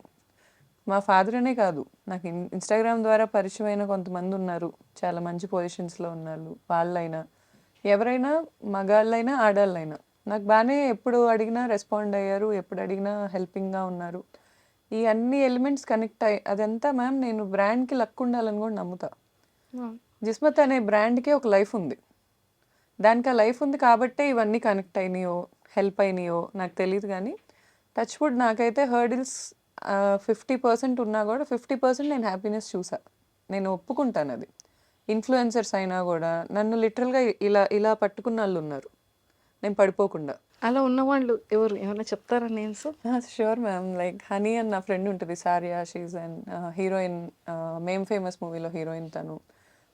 మా ఫాదర్ అనే కాదు, నాకు ఇన్స్టాగ్రామ్ ద్వారా పరిచయమైన కొంతమంది ఉన్నారు, చాలా మంచి పొజిషన్స్లో ఉన్నారు. వాళ్ళైనా ఎవరైనా, మగాళ్ళైనా ఆడాళ్ళైనా నాకు బాగానే ఎప్పుడు అడిగినా రెస్పాండ్ అయ్యారు, ఎప్పుడు అడిగినా హెల్పింగ్గా ఉన్నారు. ఈ అన్ని ఎలిమెంట్స్ కనెక్ట్ అయ్యి అదంతా మ్యామ్ నేను బ్రాండ్కి లక్ ఉండాలని కూడా నమ్ముతా. జిస్మత్ అనే బ్రాండ్కి ఒక లైఫ్ ఉంది, దానికి ఆ లైఫ్ ఉంది కాబట్టే ఇవన్నీ కనెక్ట్ అయినాయో హెల్ప్ అయినాయో నాకు తెలియదు. కానీ టచ్ వుడ్ నాకైతే హర్డిల్స్ 50% ఉన్నా కూడా 50% నేను హ్యాపీనెస్ చూసా, నేను ఒప్పుకుంటాను అది. ఇన్ఫ్లుయెన్సర్స్ అయినా కూడా నన్ను లిటరల్గా ఇలా ఇలా పట్టుకున్న వాళ్ళు ఉన్నారు, నేను పడిపోకుండా. అలా ఉన్నవాళ్ళు ఎవరు, ఏమైనా చెప్తారా names? Sure ma'am. Like honey అని నా ఫ్రెండ్ ఉంటుంది, సారియా, she's and heroine, ma'am famous మూవీలో హీరోయిన్ తను.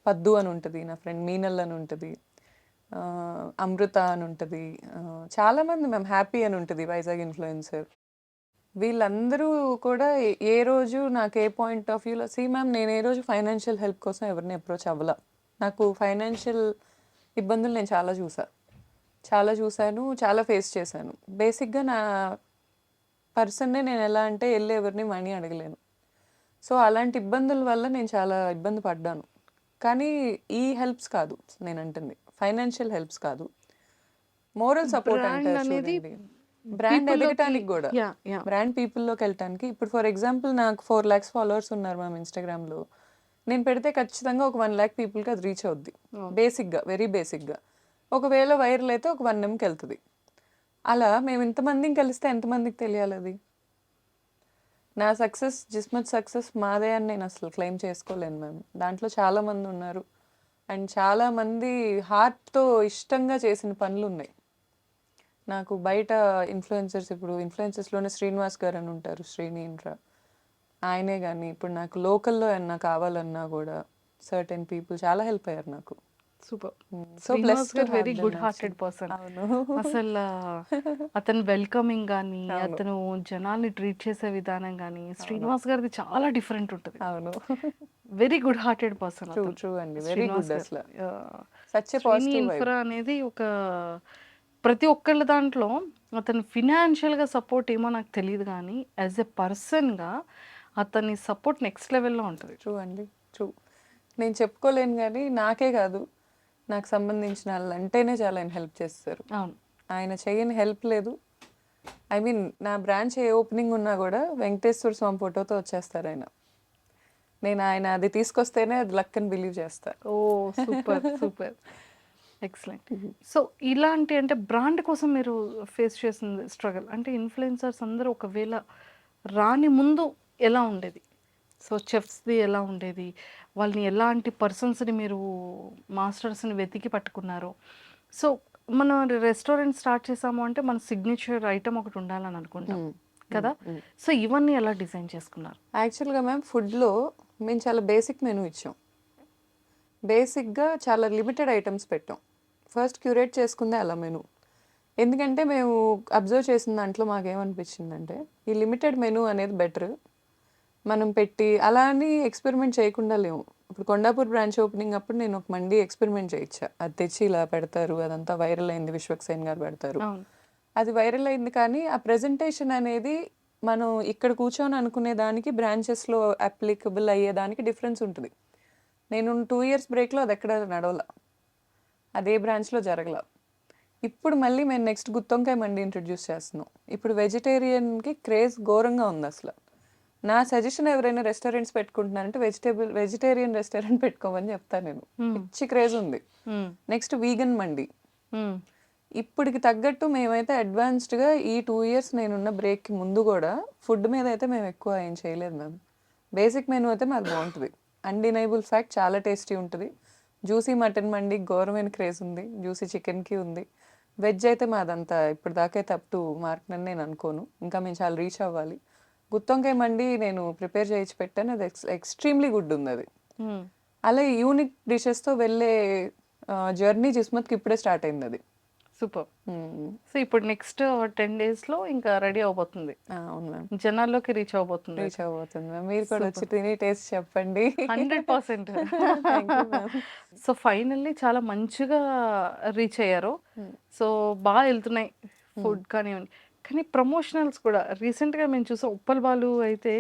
పద్దు అని ఉంటుంది నా ఫ్రెండ్, మీనల్ అని ఉంటుంది. అమృత అని ఉంటుంది, చాలామంది మ్యామ్, హ్యాపీ అని ఉంటుంది వైజాగ్ ఇన్ఫ్లుయెన్సర్. వీళ్ళందరూ కూడా ఏ రోజు నాకు ఏ పాయింట్ ఆఫ్ వ్యూలో మ్యామ్, నేను ఏ రోజు ఫైనాన్షియల్ హెల్ప్ కోసం ఎవరిని అప్రోచ్ అవ్వాల. నాకు ఫైనాన్షియల్ ఇబ్బందులు నేను చాలా చూశాను, చాలా ఫేస్ చేశాను. బేసిక్గా నా పర్సన్నే నేను ఎలా అంటే వెళ్ళి ఎవరిని మనీ అడగలేను. సో అలాంటి ఇబ్బందుల వల్ల నేను చాలా ఇబ్బంది పడ్డాను. కానీ ఈ హెల్ప్స్ కాదు నేను అంటుంది, ఫైనాన్షియల్ హెల్ప్స్ కాదు, మోరల్ సపోర్ట్ బ్రాండ్ అంటారు అనేది చూడండి. బ్రాండ్ పీపుల్లోకి ఎదగటానికి కూడా, యా యా బ్రాండ్ పీపుల్లోకి వెళ్ళటానికి. ఇప్పుడు ఫర్ ఎగ్జాంపుల్ నాకు 4 lakhs ఫాలోవర్స్ ఉన్నారు మ్యామ్ ఇన్స్టాగ్రామ్లో. నేను పెడితే ఖచ్చితంగా ఒక 1 lakh పీపుల్కి అది రీచ్ అవుద్ది. బేసిక్గా, వెరీ బేసిక్గా. ఒకవేళ వైరల్ అయితే ఒక 1 Mకి వెళ్తుంది. అలా మేము ఇంతమందిని కలిస్తే ఎంతమందికి తెలియాలి అది? నా సక్సెస్, జిస్మత్ సక్సెస్ మాదే అని నేను అసలు క్లెయిమ్ చేసుకోలేను మ్యామ్. దాంట్లో చాలామంది ఉన్నారు అండ్ చాలామంది హార్ట్తో ఇష్టంగా చేసిన పనులు ఉన్నాయి. నాకు బయట ఇన్ఫ్లుయెన్సర్స్, ఇప్పుడు ఇన్ఫ్లుయెన్సర్స్లోనే శ్రీనివాస్ గారు అని ఉంటారు, శ్రీని ఇన్ఫ్రా, ఆయనే కానీ ఇప్పుడు నాకు లోకల్లో ఏమన్నా కావాలన్నా కూడా సర్టెన్ పీపుల్ చాలా హెల్ప్ అయ్యారు నాకు. సూపర్. సో శ్రీనివాస్ బ్లెస్డ్ గారు వెరీ గుడ్ హార్టెడ్ పర్సన్. అవును. అసలు అతను వెల్కమింగ్ కానీ, అవును. అతను జనాల్ని ట్రీట్ చేసే విధానం కానీ, శ్రీనివాస్ గారిది చాలా డిఫరెంట్ ఉంటుంది. అవును. Very good hearted person true అతను. ట్రూ అండి, వెరీ శ్రీనివాస్ గుడ్ గారు అసలు. ఆ, such a Srini positive vibe. Infra అనేది ఒక ప్రతి ఒక్కళ్ళ దాంట్లో అతను ఫినాన్షియల్గా సపోర్ట్ ఏమో నాకు తెలియదు కానీ యాజ్ ఎ పర్సన్గా అతని సపోర్ట్ నెక్స్ట్ లెవెల్లో ఉంటుంది. ట్రూ అండి, ట్రూ. నేను చెప్పుకోలేను కానీ నాకే కాదు, నాకు సంబంధించిన వాళ్ళు అంటేనే చాలా ఆయన హెల్ప్ చేస్తారు. అవును. ఆయన చేయని హెల్ప్ లేదు. ఐ మీన్ నా బ్రాంచ్ ఏ ఓపెనింగ్ ఉన్నా కూడా వెంకటేశ్వర స్వామి ఫోటోతో వచ్చేస్తారు ఆయన. నేను ఆయన అది తీసుకొస్తేనే అది లక్ అని బిలీవ్ చేస్తా. ఓ సూపర్ సూపర్, ఎక్సలెంట్. సో ఇలాంటి అంటే బ్రాండ్ కోసం మీరు ఫేస్ చేసిన స్ట్రగల్ అంటే ఇన్ఫ్లుయెన్సర్స్ అందరూ ఒకవేళ రాని ముందు ఎలా ఉండేది? సో చెఫ్స్ది ఎలా ఉండేది? వాళ్ళని ఎలాంటి పర్సన్స్ని మీరు మాస్టర్స్ని వెతికి పట్టుకున్నారు? సో మనం రెస్టారెంట్ స్టార్ట్ చేసాము అంటే మన సిగ్నేచర్ ఐటమ్ ఒకటి ఉండాలని అనుకుంటాం కదా. సో ఇవన్నీ ఎలా డిజైన్ చేసుకున్నారు? యాక్చువల్గా మ్యామ్ ఫుడ్లో మేము చాలా బేసిక్ మెనూ ఇచ్చాం. బేసిక్గా చాలా లిమిటెడ్ ఐటమ్స్ పెట్టాం. ఫస్ట్ క్యూరేట్ చేసుకుందే అలా మెనూ. ఎందుకంటే మేము అబ్జర్వ్ చేసిన దాంట్లో మాకేమనిపించిందంటే ఈ లిమిటెడ్ మెనూ అనేది బెటర్. మనం పెట్టి అలా అని ఎక్స్పెరిమెంట్ చేయకుండా లేము. ఇప్పుడు కొండాపూర్ బ్రాంచ్ ఓపెనింగ్ అప్పుడు నేను ఒక మండి ఎక్స్పెరిమెంట్ చేయించా. అది తెచ్చి ఇలా పెడతారు, అదంతా వైరల్ అయింది, విశ్వక్సేన్ గారు పెడతారు, అవును. అది వైరల్ అయింది. కానీ ఆ ప్రెజెంటేషన్ అనేది మనం ఇక్కడ కూర్చొని అనుకునే దానికి బ్రాంచెస్లో అప్లికబుల్ అయ్యేదానికి డిఫరెన్స్ ఉంటుంది. నేను 2 years బ్రేక్లో అది ఎక్కడ నడవల, అదే బ్రాంచ్లో జరగల. ఇప్పుడు మళ్ళీ మేము నెక్స్ట్ గుత్తొంకాయ మండి ఇంట్రడ్యూస్ చేస్తున్నాం. ఇప్పుడు వెజిటేరియన్కి క్రేజ్ ఘోరంగా ఉంది అసలు. నా సజెషన్ ఎవరైనా రెస్టారెంట్స్ పెట్టుకుంటున్నారంటే వెజిటేరియన్ రెస్టారెంట్ పెట్టుకోమని చెప్తాను నేను. పిచ్చి క్రేజ్ ఉంది. నెక్స్ట్ వీగన్ మండి. ఇప్పటికి తగ్గట్టు మేమైతే అడ్వాన్స్డ్గా ఈ 2 years నేనున్న బ్రేక్కి ముందు కూడా ఫుడ్ మీద అయితే మేము ఎక్కువ ఏం చేయలేదు మ్యామ్. బేసిక్ మెనూ అయితే మాది బాగుంటుంది, అన్డినైబుల్ ఫ్యాక్ట్, చాలా టేస్టీ ఉంటుంది. జ్యూసీ మటన్ మండి ఘోరమైన క్రేజ్ ఉంది, జ్యూసీ చికెన్కి ఉంది. వెజ్ అయితే మాదంతా ఇప్పుడు దాకైతే అప్ టు మార్క్ అని నేను అనుకోను, ఇంకా మేము చాలా రీచ్ అవ్వాలి. గుత్తొంకాయ మండి నేను ప్రిపేర్ చేయించి పెట్టాను, అది ఎక్స్ట్రీమ్లీ గుడ్ ఉంది అది. అలా యూనిక్ డిషెస్తో వెళ్ళే జర్నీ జిస్మత్కి ఇప్పుడే స్టార్ట్ అయింది అది. సూపర్. సో ఇప్పుడు నెక్స్ట్ 10 daysలో ఇంకా రెడీ అవబోతుంది, అవును మ్యామ్, జనాల్లోకి రీచ్ అవబోతుంది. రీచ్ అవ్వబోతుంది మ్యామ్. మీరు కూడా వచ్చి తిని టేస్ట్ చెప్పండి. 100%. Thank you ma'am. So finally చాలా మంచిగా రీచ్ అయ్యారు. సో బాగా వెళ్తున్నాయి ఫుడ్ కానివ్వండి. కానీ ప్రమోషనల్స్ కూడా రీసెంట్గా మేము చూసాం. ఉప్పల్ బాలు అయితే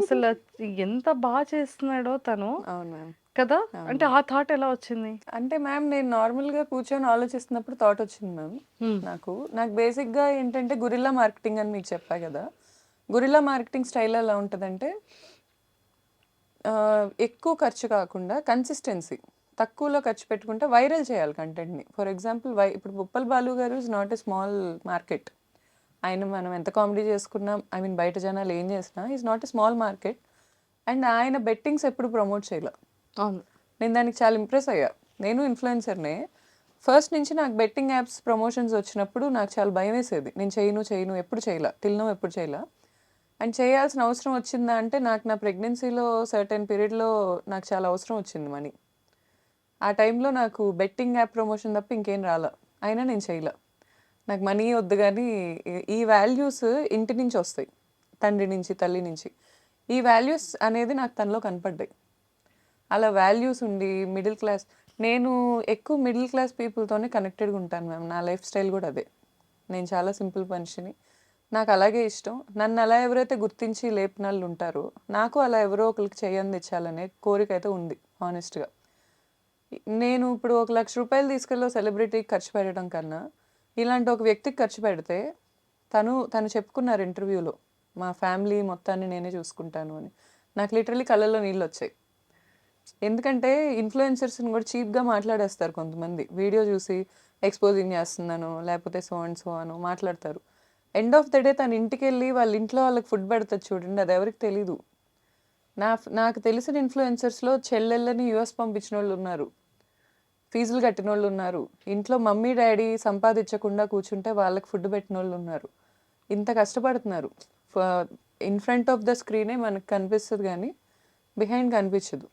అసలు ఎంత బాగా చేస్తున్నాడో తను అవును మ్యామ్. కదా. అంటే ఆ థాట్ ఎలా వచ్చింది? అంటే మ్యామ్ నేను నార్మల్గా కూర్చొని ఆలోచిస్తున్నప్పుడు థాట్ వచ్చింది మ్యామ్. నాకు బేసిక్గా ఏంటంటే గురిల్లా మార్కెటింగ్ అని మీకు చెప్పా కదా. గురిల్లా మార్కెటింగ్ స్టైల్ ఎలా ఉంటుందంటే ఎక్కువ ఖర్చు కాకుండా కన్సిస్టెన్సీ, తక్కువలో ఖర్చు పెట్టుకుంటే వైరల్ చేయాలి కంటెంట్ని. ఫర్ ఎగ్జాంపుల్ ఇప్పుడు ఉప్పల్ బాలు గారు is not a small market. ఆయన మనం ఎంత కామెడీ చేసుకున్నాం, ఐ మీన్ బయట జనాలు ఏం చేసినా is not a small market. And ఆయన బెట్టింగ్స్ ఎప్పుడు ప్రమోట్ చేయలే. అవును. నేను దానికి చాలా ఇంప్రెస్ అయ్యా. నేను ఇన్ఫ్లుయెన్సర్నే. ఫస్ట్ నుంచి నాకు బెట్టింగ్ యాప్స్ ప్రమోషన్స్ వచ్చినప్పుడు నాకు చాలా భయం వేసేది. నేను చేయను ఎప్పుడు చేయలే, ఎప్పుడు చేయలే. అండ్ చేయాల్సిన అవసరం వచ్చిందా అంటే నాకు నా ప్రెగ్నెన్సీలో సర్టెన్ పీరియడ్లో నాకు చాలా అవసరం వచ్చింది మనీ. ఆ టైంలో నాకు బెట్టింగ్ యాప్ ప్రమోషన్ తప్ప ఇంకేం రాలా. అయినా నేను చేయలే. నాకు మనీ వద్దు గానీ ఈ వాల్యూస్ ఇంటి నుంచి వస్తాయి. తండ్రి నుంచి, తల్లి నుంచి. ఈ వాల్యూస్ అనేది నాకు తనలో కనపడ్డాయి. అలా వాల్యూస్ ఉండి మిడిల్ క్లాస్ నేను ఎక్కువ మిడిల్ క్లాస్ పీపుల్‌తోనే కనెక్టెడ్‌గా ఉంటాను మ్యామ్. నా లైఫ్ స్టైల్ కూడా అదే. నేను చాలా సింపుల్ మనిషిని. నాకు అలాగే ఇష్టం. నన్ను అలా ఎవరైతే గుర్తించి లేపినోళ్ళు ఉంటారో, నాకు అలా ఎవరో ఒకళ్ళకి చేయందించాలనే కోరికైతే ఉంది హానెస్ట్‌గా. నేను ఇప్పుడు ఒక ₹1,00,000 తీసుకెళ్ళి ఓ సెలబ్రిటీకి ఖర్చు పెట్టడం కన్నా, ఇలాంటి ఒక వ్యక్తికి ఖర్చు పెడితే తను చెప్పుకున్నారు ఇంటర్వ్యూలో, మా ఫ్యామిలీ మొత్తాన్ని నేనే చూసుకుంటాను అని. నాకు లిటరల్లీ కళ్ళల్లో నీళ్ళొచ్చాయి. ఎందుకంటే ఇన్‌ఫ్లుయెన్సర్స్‌ని కూడా చీప్‌గా మాట్లాడేస్తారు కొంతమంది. వీడియో చూసి ఎక్స్‌పోజింగ్ చేస్తున్నాను, లేకపోతే సో అండ్ సో అనో మాట్లాడతారు. ఎండ్ ఆఫ్ ద డే తన ఇంటికెళ్ళి వాళ్ళ ఇంట్లో వాళ్ళకి ఫుడ్ పెడతది చూడండి, అది ఎవరికీ తెలీదు. నాకు తెలిసిన ఇన్‌ఫ్లుయెన్సర్స్‌లో చెల్లెళ్ళని యూఎస్ పంపించినోళ్ళున్నారు. ఫీజులు కట్టినోళ్ళున్నారు. ఇంట్లో మమ్మీ, డ్యాడీ సంపాదించకుండా కూర్చుంటే వాళ్ళకి ఫుడ్ పెట్టినోళ్ళున్నారు. ఇంత కష్టపడుతున్నారు. ఫ ఇన్ ఫ్రంట్ ఆఫ్ ద స్క్రీనే మనకు కనిపిస్తది గానీ, బిహైండ్ కనిపించదు.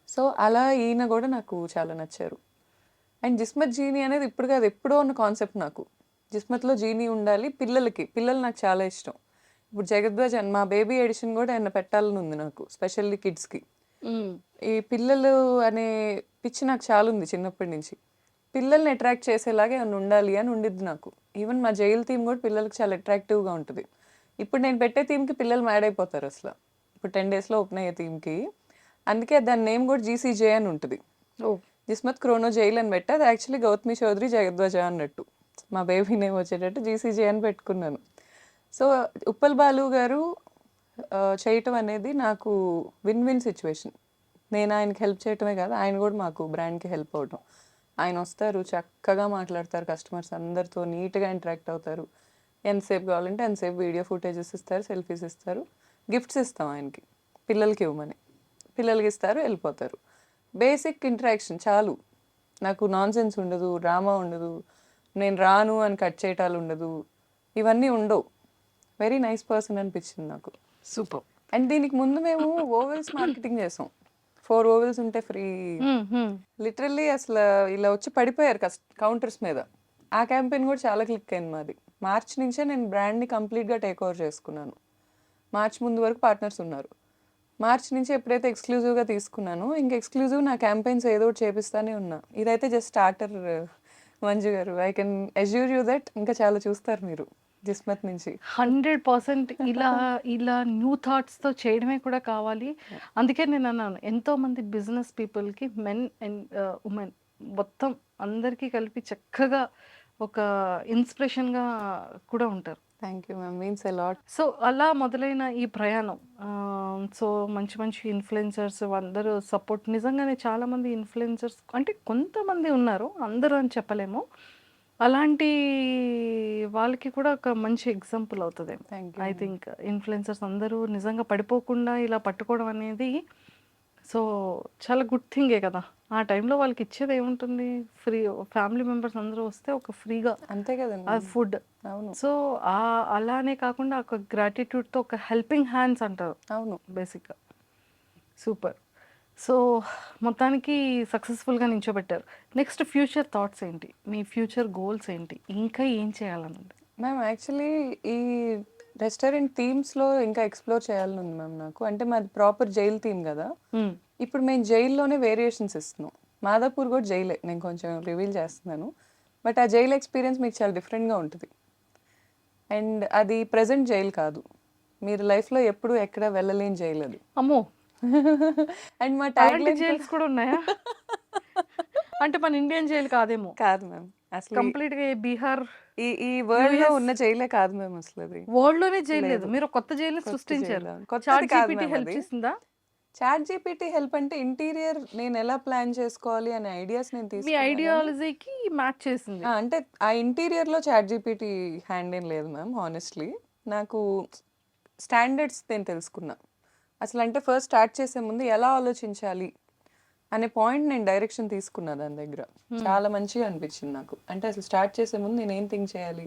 సో, అలా ఈయన గూడా నాకు చాలా నచ్చారు. అండ్ 'జిస్మత్ జీనీ' అనేది ఇప్పుడు కాదు, ఎప్పుడో ఉన్న కాన్సెప్ట్ నాకు. 'జిస్మత్‌లో జీనీ ఉండాలి పిల్లలకి. పిల్లలు నాకు చాలా ఇష్టం. ఇప్పుడు 'జగద్వజ్' అని మా బేబీ ఎడిషన్ గూడా ఏమన్నా పెట్టాలని ఉంది నాకు. స్పెషల్లీ కిడ్స్‌కి. ఈ పిల్లలు అనే పిచ్చి నాకు చాలా ఉంది చిన్నప్పటి నుంచి. పిల్లల్ని అట్రాక్ట్ చేసేలాగా ఏమన్నా ఉండాలి అని ఉండిద్ది నాకు. ఈవెన్ మా జైలు థీమ్ కూడా పిల్లలకి చాలా అట్రాక్టివ్‌గా ఉంటది. ఇప్పుడు నేను పెట్టే థీమ్‌కి పిల్లలు మ్యాడ్ అయిపోతారు అసల. ఇప్పుడు 10 డేస్‌లో ఓపెన్ అయ్యే థీమ్‌కి. అందుకే దాని నేమ్ కూడా జీసీజే అని ఉంటది. ఓహ్! 'జిస్మత్ క్రోనో జైల్' అని పెట్టా. అది యాక్చువల్లీ 'గౌతమి చౌదరి జగద్వజ' అన్నట్టు. మా బేబీ నేమ్ వచ్చేటట్టు జీసీజే అని పెట్టుకున్నాను. సో, ఉప్పల్ బాలు గారు చేయటం అనేది నాకు విన్ విన్ సిచ్యువేషన్. నేను ఆయనకి హెల్ప్ చేయటమే కాదు, ఆయన కూడా మాకు బ్రాండ్‌కి హెల్ప్ అవ్వటం. ఆయన వస్తారు, చక్కగా మాట్లాడతారు కస్టమర్స్ అందరితో, నీట్‌గా ఇంటరాక్ట్ అవుతారు. ఎంతసేపు కావాలంటే అంతసేపు వీడియో ఫుటేజెస్ ఇస్తారు, సెల్ఫీస్ ఇస్తారు. గిఫ్ట్స్ ఇస్తాం ఆయనకి, పిల్లలకి ఇవ్వమని. పిల్లలకి ఇస్తారు, వెళ్ళిపోతారు. బేసిక్ ఇంటరాక్షన్ చాలు. నాకు నాన్‌సెన్స్ ఉండదు, డ్రామా ఉండదు, నేను రాను అని కట్ చేయటాలు ఉండదు. ఇవన్నీ ఉండవు. వెరీ నైస్ పర్సన్ అనిపించింది నాకు. సూపర్. అండ్ దీనికి ముందు మేము ఓవెల్స్ మార్కెటింగ్ చేసాం. 4 ఓవెల్స్ ఉంటే ఫ్రీ. లిటరల్లీ అసలు ఇలా వచ్చి పడిపోయారు కౌంటర్స్ మీద. ఆ క్యాంపెయిన్ కూడా చాలా క్లిక్ అయింది మాది. మార్చ్ నుంచే నేను బ్రాండ్ని కంప్లీట్గా టేక్ ఓవర్ చేసుకున్నాను. మార్చ్ ముందు వరకు పార్ట్నర్స్ ఉన్నారు. మార్చ్ నుంచి ఎప్పుడైతే ఎక్స్క్లూజివ్గా తీసుకున్నానో, ఇంక ఎక్స్క్లూజివ్ నా క్యాంపెయిన్స్ ఏదో ఒకటి చేపిస్తానే ఉన్నా. ఇదైతే just starter Manju garu. I can assure you that ఇంకా చాలా చూస్తారు మీరు జిస్మత్ నుంచి. 100% ఇలా న్యూ థాట్స్‌తో చేయడమే కూడా కావాలి. అందుకే నేనన్నాను, ఎంతోమంది బిజినెస్ పీపుల్‌కి మెన్ అండ్ వుమెన్ మొత్తం అందరికీ కలిపి చక్కగా ఒక ఇన్స్పిరేషన్‌గా కూడా ఉంటారు. Thank you ma'am, means a lot. So, అలా మొదలైన ఈ ప్రయాణం సో, మంచి మంచి ఇన్‌ఫ్లుయెన్సర్స్ అందరూ సపోర్ట్ నిజంగానే చాలామంది ఇన్‌ఫ్లుయెన్సర్స్ అంటే కొంతమంది ఉన్నారు, అందరూ అని చెప్పలేము. అలాంటి వాళ్ళకి కూడా ఒక మంచి ఎగ్జాంపుల్ అవుతదేమో. Thank you I ma'am. Think influencers అందరూ నిజంగా పడిపోకుండా ఇలా పట్టుకోవడం అనేది సో, చాలా గుడ్ థింగే కదా! ఆ టైంలో వాళ్ళకి ఇచ్చేది ఏముంటుంది? ఫ్రీ ఫ్యామిలీ మెంబర్స్ అందరూ వస్తే ఒక ఫ్రీగా అంతే కదండి. ఫుడ్. అవును. సో, అలానే కాకుండా ఒక గ్రాటిట్యూడ్‌తో ఒక హెల్పింగ్ హ్యాండ్స్ అంటారు అవును. బేసిక్‌గా. సూపర్. సో, మొత్తానికి సక్సెస్‌ఫుల్‌గా నించోబెట్టారు. నెక్స్ట్ ఫ్యూచర్ థాట్స్ ఏంటి? మీ ఫ్యూచర్ గోల్స్ ఏంటి? ఇంకా ఏం చేయాలనుంది? మ్యామ్ యాక్చువల్లీ ఈ రెస్టారెంట్ థీమ్స్‌లో ఇంకా ఎక్స్‌ప్లోర్ చేయాలని ఉంది మ్యామ్ నాకు. అంటే మాది ప్రాపర్ జైల్ థీమ్ కదా! హ్మ్. ఇప్పుడు మేము జైల్లోనే వేరియేషన్స్ ఇస్తున్నాం. మాదాపూర్ కూడా జైలే. నేను కొంచెం రివీల్ చేస్తున్నాను. బట్ ఆ జైల్ ఎక్స్‌పీరియన్స్ మీకు చాలా డిఫరెంట్‌గా ఉంటది. అండ్ అది ప్రెజెంట్ జైల్ కాదు. మీరు లైఫ్‌లో ఎప్పుడు ఎక్కడ వెళ్ళలేని జైల్ అది. అమ్మో! అండ్ మా అలాంటి ట్యాగ్‌లైన్ జైల్స్ కూడా ఉన్నాయా? అంటే మన ఇండియన్ జైల్ కాదేమో. కాదు మ్యామ్. అసలు కంప్లీట్‌గా బీహార్, ఈ వరల్డ్‌లో యూఎస్ ఉన్న జైలే కాదు మ్యామ్ అసలది. వరల్డ్‌లోనే జైల్ లేదు. లేదు. మీరు కొత్త జైల్‌ని కొత్త సృష్టించారు. జైలు. కొత్తది చాట్ కాదు జీపీటీ మ్యామ్ హెల్ప్ అది. చేసిందా? చాట్ జీపీటీ హెల్ప్ అంటే ఇంటీరియర్ నేను ఎలా ప్లాన్ చేసుకోవాలి అనే ఐడియాస్ నేను మీ తీసుకున్నా గానీ ఐడియాలజీకి మ్యాచ్ చేసింది. అంటే ఆ ఇంటీరియర్‌లో చాట్ జీపీటీ హ్యాండ్ ఏం లేదు మ్యామ్ హానెస్ట్‌లీ. నాకు స్టాండర్డ్స్ నేను తెలుసుకున్నా. అసలంటే ఫస్ట్ స్టార్ట్ చేసే ముందు ఎలా ఆలోచించాలి అనే పాయింట్ నేను డైరెక్షన్ తీసుకున్నా దాని దగ్గర. చాలా మంచిగా అనిపించింది నాకు. అంటే అసలు స్టార్ట్ చేసే ముందు నేనేం థింక్ చేయాలి?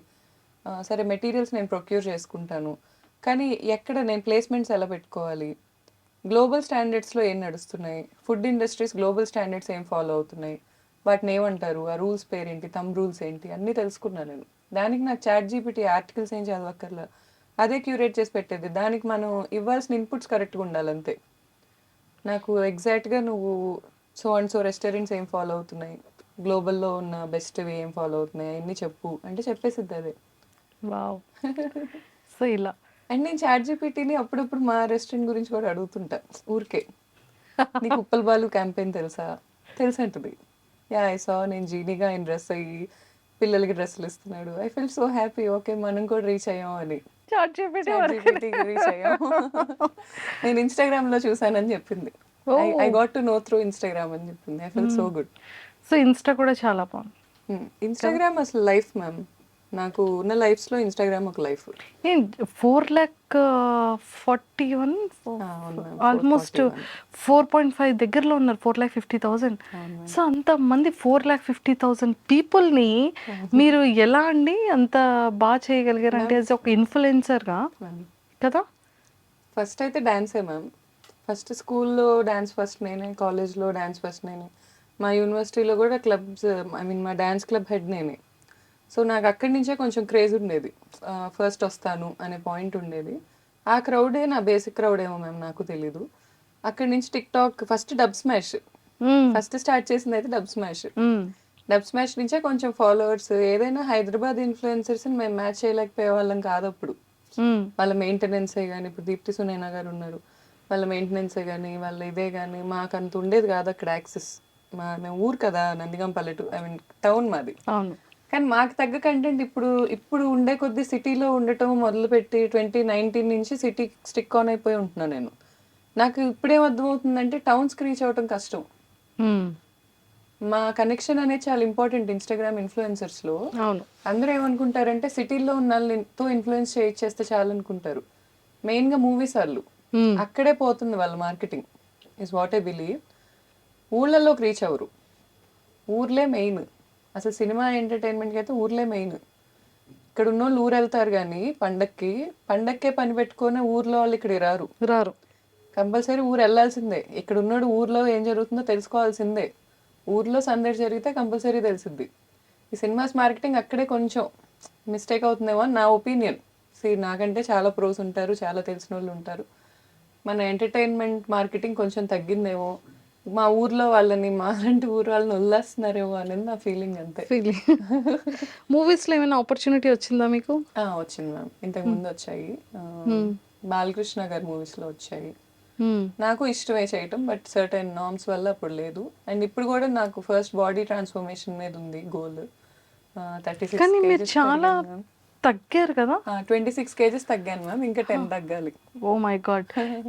సరే మెటీరియల్స్ నేను ప్రొక్యూర్ చేసుకుంటాను. కానీ ఎక్కడ నేను ప్లేస్‌మెంట్స్ ఎలా పెట్టుకోవాలి? గ్లోబల్ స్టాండర్డ్స్లో ఏం నడుస్తున్నాయి, ఫుడ్ ఇండస్ట్రీస్ గ్లోబల్ స్టాండర్డ్స్ ఏం ఫాలో అవుతున్నాయి, వాటిని ఏమంటారు, ఆ రూల్స్ పేరేంటి, రూల్స్ ఏంటి అన్నీ తెలుసుకున్నాను నేను. దానికి నాకు చాట్ జీపీటీ ఆర్టికల్స్ ఏం చదవక్కర్లా, అదే క్యూరేట్ చేసి పెట్టేది. దానికి మనం ఇవ్వాల్సిన ఇన్పుట్స్ కరెక్ట్గా ఉండాలంతే. నాకు ఎగ్జాక్ట్గా నువ్వు సో అండ్ సో రెస్టారెంట్స్ ఏం ఫాలో అవుతున్నాయి, గ్లోబల్లో ఉన్న బెస్ట్వి ఏం ఫాలో అవుతున్నాయి అవన్నీ చెప్పు అంటే చెప్పేసిద్ది అదే. వావ్! సో ఇలా. అండ్ నేను చాట్ జీపీటీని అప్పుడప్పుడు మా రెస్టారెంట్ గురించి కూడా అడుగుతుంటా ఊరికే. నీకు ఉప్పల్ బాలు క్యాంపెయిన్ తెలుసా, తెలుసంటది. యా ఐ సా, నేను జీనీగా ఆయన డ్రెస్ అయ్యి పిల్లలకి డ్రెస్సులు ఇస్తున్నాడు. I feel so happy, okay మనం కూడా రీచ్ అయ్యాం అని. చాట్ జీపీటీ చాట్ వరకు. జీపీటీకి రీచ్ అయ్యాం. నేను ఇన్స్టాగ్రామ్లో చూసానని చెప్పింది. I oh! Got to know through Instagram అని చెప్పింది. I feel so good. So Insta కూడా చాలా బావుంది. ఇన్స్టాగ్రామ్ అసలు లైఫ్ మ్యామ్. నాకు ఉన్న లైఫ్స్లో ఇన్స్టాగ్రామ్ ఒక లైఫ్. ఏం 4,41 అవును మ్యామ్, ఆల్మోస్ట్ 4.5 దగ్గరలో ఉన్నారు. 4,50,000. అవును సో అంతమంది 4,50,000 పీపుల్ని మీరు ఎలా అండి అంత బాగా చేయగలిగారు అంటే యాజ్ ఒక ఇన్ఫ్లుయెన్సర్గా మ్యామ్. కదా? ఫస్ట్ అయితే డాన్సే మ్యామ్. ఫస్ట్ స్కూల్లో డాన్స్ ఫస్ట్ నేనే, కాలేజ్లో డాన్స్ ఫస్ట్ నేనే, మా యూనివర్సిటీలో కూడా క్లబ్స్, ఐ మీన్ మా డాన్స్ క్లబ్ హెడ్ నేనే. సో నాకు అక్కడి నుంచే కొంచెం క్రేజ్ ఉండేది, ఫస్ట్ వస్తాను అనే పాయింట్ ఉండేది. ఆ క్రౌడే నా బేసిక్ క్రౌడ్ ఏమో మ్యామ్, నాకు తెలీదు. అక్కడి నుంచి tick talk, first dub smash, first start చేసింది అయితే డబ్ స్మాష్. డబ్ స్మాష్ నుంచే కొంచెం ఫాలోవర్స్. ఏదైనా హైదరాబాద్ ఇన్ఫ్లుయెన్సర్స్ని మేము మ్యాచ్ చేయలేకపోయే వాళ్ళం కాదు అప్పుడు. వాళ్ళ మెయింటెనెన్సే కానీ, ఇప్పుడు దీప్తి సునైనా గారు ఉన్నారు, వాళ్ళ మెయింటెనెన్సే కానీ, వాళ్ళ ఇదే కానీ మాకు అంత ఉండేది కాదు అక్కడ యాక్సెస్. మేము ఊరు కదా, నందిగం పల్లెటూరు, ఐ మీన్ టౌన్ మాది. అవును. కానీ మాకు తగ్గ కంటెంట్ ఇప్పుడు ఉండే కొద్ది సిటీలో ఉండటం మొదలుపెట్టి 2019 నుంచి సిటీ స్టిక్ ఆన్ అయిపోయి ఉంటున్నాను నేను. నాకు ఇప్పుడేం అర్థమవుతుందంటే టౌన్స్కి రీచ్ అవ్వటం కష్టం. మా కనెక్షన్ అనేది చాలా ఇంపార్టెంట్ ఇన్స్టాగ్రామ్ ఇన్ఫ్లుయెన్సర్స్లో. అవును. అందరూ ఏమనుకుంటారంటే సిటీల్లో ఉన్న వాళ్ళతో ఇన్ఫ్లుయెన్స్ చేస్తే చాలు అనుకుంటారు. మెయిన్గా మూవీస్ వాళ్ళు, అక్కడే పోతుంది వాళ్ళ marketing, is what I believe. ఊళ్ళల్లోకి రీచ్ అవ్వరు, ఊర్లే మెయిన్. అసలు సినిమా ఎంటర్టైన్మెంట్కి అయితే ఊర్లే మెయిన్. ఇక్కడ ఉన్న వాళ్ళు ఊరు వెళ్తారు కానీ పండక్కే పని పెట్టుకొని ఊర్లో వాళ్ళు ఇక్కడికి రారు. కంపల్సరీ ఊరు వెళ్ళాల్సిందే. ఇక్కడ ఉన్నాడు ఊర్లో ఏం జరుగుతుందో తెలుసుకోవాల్సిందే. ఊర్లో సందడి జరిగితే కంపల్సరీ తెలిసిద్ది. ఈ సినిమాస్ మార్కెటింగ్ అక్కడే కొంచెం మిస్టేక్ అవుతుందేమో అని నా ఒపీనియన్. నాకంటే చాలా ప్రోస్ ఉంటారు, చాలా తెలిసిన వాళ్ళు ఉంటారు. మన ఎంటర్టైన్మెంట్ మార్కెటింగ్ కొంచెం తగ్గిందేమో, మా ఊర్లో వాళ్ళని, మా అలాంటి ఊరు వాళ్ళని వదిలేస్తున్నారేమో అనేది నా ఫీలింగ్ అంతే. మూవీస్లో ఏమైనా ఆపర్చునిటీ వచ్చిందా మీకు? వచ్చింది మ్యామ్, ఇంతకు ముందు వచ్చాయి. బాలకృష్ణ గారి మూవీస్లో వచ్చాయి. నాకు ఇష్టమే చేయటం, బట్ సర్టెన్ నార్మ్స్ వల్ల అప్పుడు లేదు. అండ్ ఇప్పుడు కూడా నాకు ఫస్ట్ బాడీ ట్రాన్స్ఫర్మేషన్ మీద ఉంది గోల్. 36 కానీ మీరు kgs చాలా పెరిగాను మ్యామ్. తగ్గారు కదా? 26 kgs తగ్గాను మ్యామ్, ఇంకా 10 తగ్గాలి. Oh my god.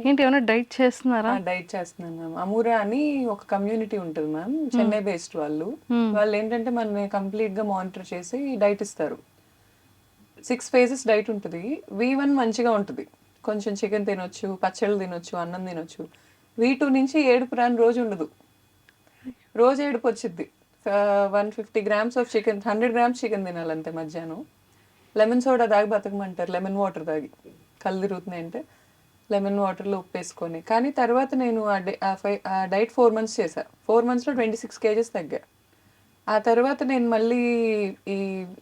ఏంటి ఏమైనా డైట్ చేస్తున్నారా? డైట్ చేస్తున్నాను మ్యామ్. అమూరా అని ఒక కమ్యూనిటీ ఉంటుంది మ్యామ్, చెన్నై బేస్డ్ వాళ్ళు. వాళ్ళు ఏంటంటే మనని కంప్లీట్గా మానిటర్ చేసి డైట్ ఇస్తారు. 6 phases డైట్ ఉంటుంది. V1 మంచిగా ఉంటుంది, కొంచెం చికెన్ తినొచ్చు, పచ్చళ్ళు తినొచ్చు, అన్నం తినొచ్చు. V2 నుంచి ఏడుపు రాని రోజు ఉండదు, రోజు ఏడుపు వచ్చింది. 150 grams of chicken, 100 grams chicken తినాలంతే మధ్యాహ్నం. లెమన్ సోడా తాగి బతకమంటారు, లెమన్ వాటర్ తాగి. కళ్ళు తిరుగుతున్నాయి అంటే లెమన్ వాటర్లో ఉప్పు వేసుకొని. కానీ తర్వాత నేను ఆ డైట్ 4 months చేశాను. 4 monthsలో 26 kgs తగ్గా. ఆ తర్వాత నేను మళ్ళీ ఈ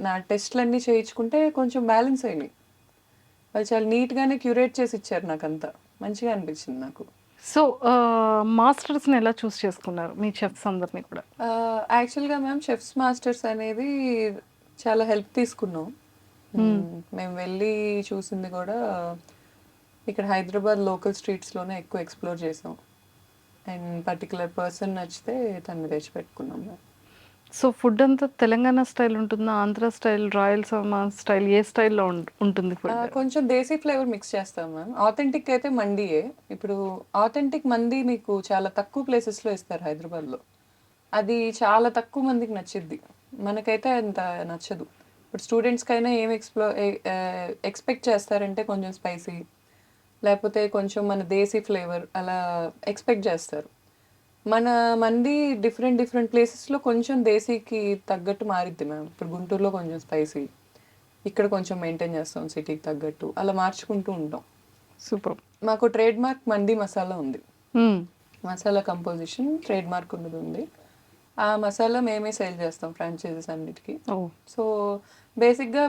నా టెస్ట్లన్నీ చేయించుకుంటే కొంచెం బ్యాలెన్స్ అయినాయి. వాళ్ళు చాలా నీట్గానే క్యూరేట్ చేసి ఇచ్చారు, నాకు అంతా మంచిగా అనిపించింది నాకు. సో మాస్టర్స్ని ఎలా చూస్ చేసుకున్నారు మీ చెఫ్స్ అందరినీ కూడా? యాక్చువల్గా మ్యామ్ చెఫ్స్ మాస్టర్స్ అనేది చాలా హెల్ప్ తీసుకున్నాం. మేము వెళ్ళి చూసింది కూడా ఇక్కడ హైదరాబాద్ లోకల్ స్ట్రీట్స్లోనే ఎక్కువ ఎక్స్ప్లోర్ చేసాం. అండ్ పర్టికులర్ పర్సన్ నచ్చితే తను తెచ్చిపెట్టుకున్నాం మ్యామ్. సో ఫుడ్ అంతా తెలంగాణ స్టైల్ ఉంటుందా, ఆంధ్ర స్టైల్, రాయలసీమ స్టైల్, ఏ స్టైల్లో ఉంటుంది ఫుడ్? కొంచెం దేశీ ఫ్లేవర్ మిక్స్ చేస్తాం మ్యామ్. ఆథెంటిక్ అయితే మండీయే. ఇప్పుడు ఆథెంటిక్ మండీ మీకు చాలా తక్కువ ప్లేసెస్లో ఇస్తారు హైదరాబాద్లో. అది చాలా తక్కువ మందికి నచ్చిద్ది, మనకైతే అంత నచ్చదు. ఇప్పుడు స్టూడెంట్స్కైనా ఏం ఎక్స్పెక్ట్ చేస్తారంటే కొంచెం స్పైసీ, లేకపోతే కొంచెం మన దేశీ ఫ్లేవర్ అలా ఎక్స్పెక్ట్ చేస్తారు. మన మంది డిఫరెంట్ ప్లేసెస్లో కొంచెం దేశీకి తగ్గట్టు మారిద్ది మ్యామ్. ఇప్పుడు గుంటూరులో కొంచెం స్పైసీ, ఇక్కడ కొంచెం మెయింటైన్ చేస్తాం సిటీకి తగ్గట్టు, అలా మార్చుకుంటూ ఉంటాం. సూపర్. మాకు ట్రేడ్ మార్క్ మండి మసాలా ఉంది. మసాలా కంపోజిషన్ ట్రేడ్ మార్క్ ఉన్నది ఉంది. ఆ మసాలా మేమే సేల్ చేస్తాం ఫ్రాంచైజీస్ అన్నిటికీ. ఓ సో బేసిక్గా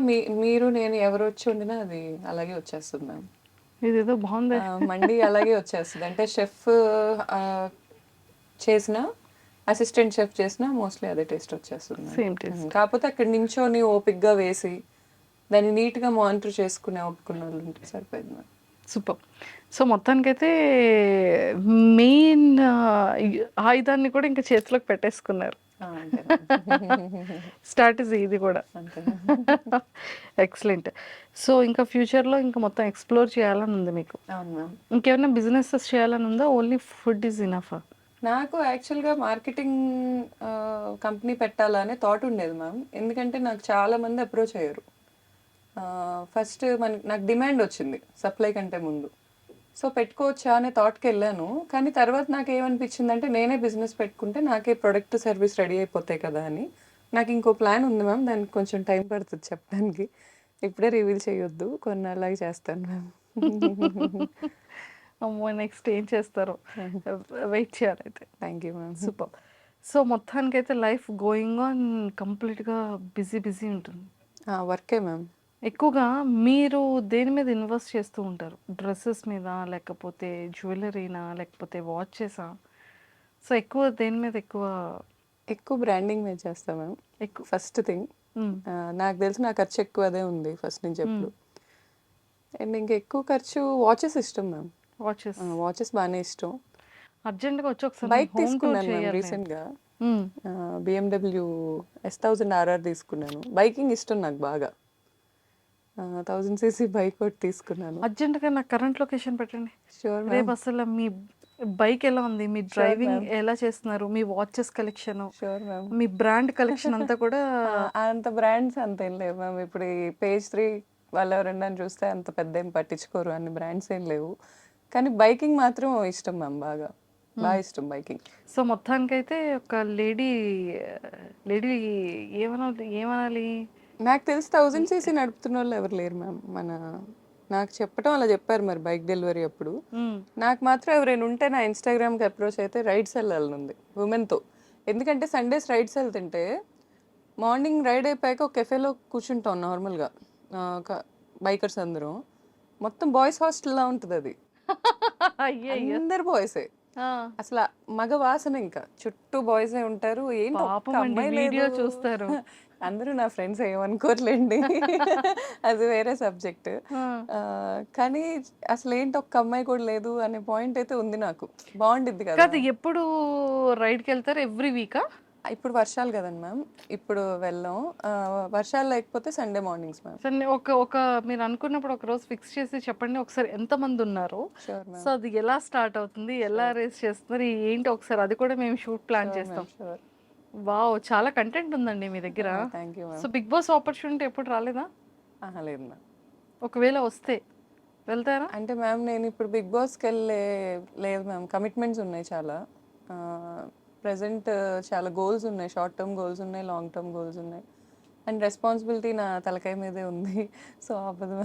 మీరు నేను ఎవరు వచ్చి వండినా అది అలాగే వచ్చేస్తుంది మ్యామ్. ఇదేదో బాగుంది. మండి అలాగే వచ్చేస్తుంది. అంటే షెఫ్ చేసిన అసిస్టెంట్ షెఫ్ చేసిన మోస్ట్లీ అదే టేస్ట్ వచ్చేస్తుంది. Same taste. కాకపోతే అక్కడ నించోని ఓపిక్గా వేసి దాన్ని నీట్గా మానిటర్ చేసుకునే ఒప్పుకున్న వాళ్ళు ఉంటే సరిపోయింది మ్యామ్. సూపర్. సో మొత్తానికైతే మెయిన్ ఆయుధాన్ని కూడా ఇంకా చేతిలోకి పెట్టేసుకున్నారు. అంతే స్ట్రాటజీ ఇది కూడా. అంతే. ఎక్సలెంట్. సో ఇంకా ఫ్యూచర్లో ఇంకా మొత్తం ఎక్స్ప్లోర్ చేయాలని ఉంది మీకు? అవును మ్యామ్. ఇంకేమైనా బిజినెసెస్ చేయాలని ఉందా? Only food is enough? నాకు యాక్చువల్గా మార్కెటింగ్ కంపెనీ పెట్టాలనే థాట్ ఉండేది మ్యామ్. ఎందుకంటే నాకు చాలా మంది అప్రోచ్ అయ్యారు. ఫస్ట్ నాకు డిమాండ్ వచ్చింది సప్లై కంటే ముందు. సో పెట్టుకోవచ్చా అనే థాట్కి వెళ్ళాను. కానీ తర్వాత నాకు ఏమనిపించింది అంటే నేనే బిజినెస్ పెట్టుకుంటే నాకే ప్రొడక్ట్ సర్వీస్ రెడీ అయిపోతాయి కదా అని. నాకు ఇంకో ప్లాన్ ఉంది మ్యామ్. దానికి కొంచెం టైం పడుతుంది చెప్పడానికి. ఇప్పుడే రివీల్ చేయొద్దు, కొన్నాళ్ళకి చేస్తాను మ్యామ్. అమ్మో నెక్స్ట్ ఏం చేస్తారో వెయిట్ చేయాలైతే. Thank you ma'am. Super. So మొత్తానికైతే లైఫ్ గోయింగ్ ఆన్ కంప్లీట్గా బిజీ ఉంటుంది. వర్కే మ్యామ్. ఎక్కువగా మీరు దేని మీద ఇన్వెస్ట్ చేస్తూ ఉంటారు? డ్రెస్సెస్ మీద, లేకపోతే జ్యువెలరీనా, లేకపోతే వాచెసా? సో ఎక్కువ దేని మీద ఎక్కువ బ్రాండింగ్ మీద చేస్తాం మ్యామ్. ఎక్కువ? ఫస్ట్ థింగ్ నాకు తెలిసి నా ఖర్చు ఎక్కువ అదే ఉంది ఫస్ట్ నుంచి ఎప్పుడు. అండ్ ఇంకా ఎక్కువ ఖర్చు వాచెస్ ఇష్టం మ్యామ్. వాచెస్? వాచెస్ బాగానే ఇష్టం. అర్జెంట్గా వచ్చి ఒకసారి బైక్ home tour తీసుకున్నాను మ్యామ్ చేయాలి. రీసెంట్గా. BMW S1000 RR తీసుకున్నాను. బైకింగ్ ఇష్టం నాకు బాగా. 1000cc బైక్ ఒకటి తీసుకున్నాను. అర్జెంట్గా నాకు కరెంట్ లొకేషన్ పెట్టండి. షూర్ రేపు మ్యామ్. అసలు మీ బైక్ ఎలా ఉంది, మీ డ్రైవింగ్ ఎలా చేస్తున్నారు, మీ వాచెస్ కలెక్షన్, షూర్ మ్యామ్. మీ బ్రాండ్ కలెక్షన్ అంతా కూడా అంత బ్రాండ్స్ అంత ఏం లేవు మ్యామ్. ఇప్పుడు ఈ పేజ్ 3 వాళ్ళు ఎవరన్నా చూస్తే అంత పెద్ద ఏం పట్టించుకోరు, అన్ని బ్రాండ్స్ ఏం లేవు. కానీ బైకింగ్ మాత్రం ఇష్టం మ్యామ్. బాగా ఇష్టం బైకింగ్. సో మొత్తానికైతే ఒక లేడీ ఏమనాలి, నాకు తెలిసి 1000cc నడుపుతున్న వాళ్ళు ఎవరు లేరు మ్యామ్. నాకు చెప్పడం అలా చెప్పారు మరి బైక్ డెలివరీ అప్పుడు. నాకు మాత్రం ఎవరైనా ఉంటే నా ఇన్స్టాగ్రామ్కి అప్రోచ్ అయితే రైడ్స్ వెళ్ళాలని ఉంది ఉమెన్తో. ఎందుకంటే సండేస్ రైడ్స్ వెళ్తుంటే మార్నింగ్ రైడ్ అయిపోయాక ఒక కెఫేలో కూర్చుంటాం నార్మల్గా బైకర్స్ అందరం. మొత్తం బాయ్స్ హాస్టల్లా ఉంటుంది అది. అందరు బాయ్సే. అసలు మగ వాసన, ఇంకా చుట్టూ బాయ్సే ఉంటారు. ఏంటి ఒక్క అమ్మాయి వీడియో లేదు. చూస్తారు. అందరూ నా ఫ్రెండ్స్ ఏమనుకోర్లేండి, అది వేరే సబ్జెక్ట్. కానీ అసలు ఏంటి ఒక్క అమ్మాయి కూడా లేదు అనే పాయింట్ అయితే ఉంది నాకు. బాగుండిద్ది కదా. కాదు, ఎప్పుడు రైడ్కి వెళ్తారు? ఎవ్రీ వీకా? ఇప్పుడు వర్షాలు కదండి మ్యామ్, ఇప్పుడు వెళ్ళాం. వర్షాలు లేకపోతే సండే మార్నింగ్స్ మ్యామ్. సరే, ఒక మీరు అనుకున్నప్పుడు ఒక రోజు ఫిక్స్ చేసి చెప్పండి ఒకసారి ఎంతమంది ఉన్నారు. Sure so ma'am. అది ఎలా స్టార్ట్ అవుతుంది, ఎలా రేస్ చేస్తున్నారు ఏంటి, ఒకసారి అది కూడా మేము షూట్ ప్లాన్ చేస్తాం. షూర్. వావ్, చాలా కంటెంట్ ఉందండి మీ దగ్గర. Thank you so ma'am. Bigg Boss opportunity ఎప్పుడు రాలేదా? లేదు మ్యామ్. ఒకవేళ వస్తే వెళ్తారా? అంటే మ్యామ్ నేను ఇప్పుడు బిగ్ బాస్కి లేదు మ్యామ్. కమిట్మెంట్స్ ఉన్నాయి చాలా. ప్రజెంట్ చాలా గోల్స్ ఉన్నాయి. షార్ట్ టర్మ్ గోల్స్ ఉన్నాయి, లాంగ్ టర్మ్ గోల్స్ ఉన్నాయి. అండ్ రెస్పాన్సిబిలిటీ నా తలకాయ మీదే ఉంది. సో అవ్వదు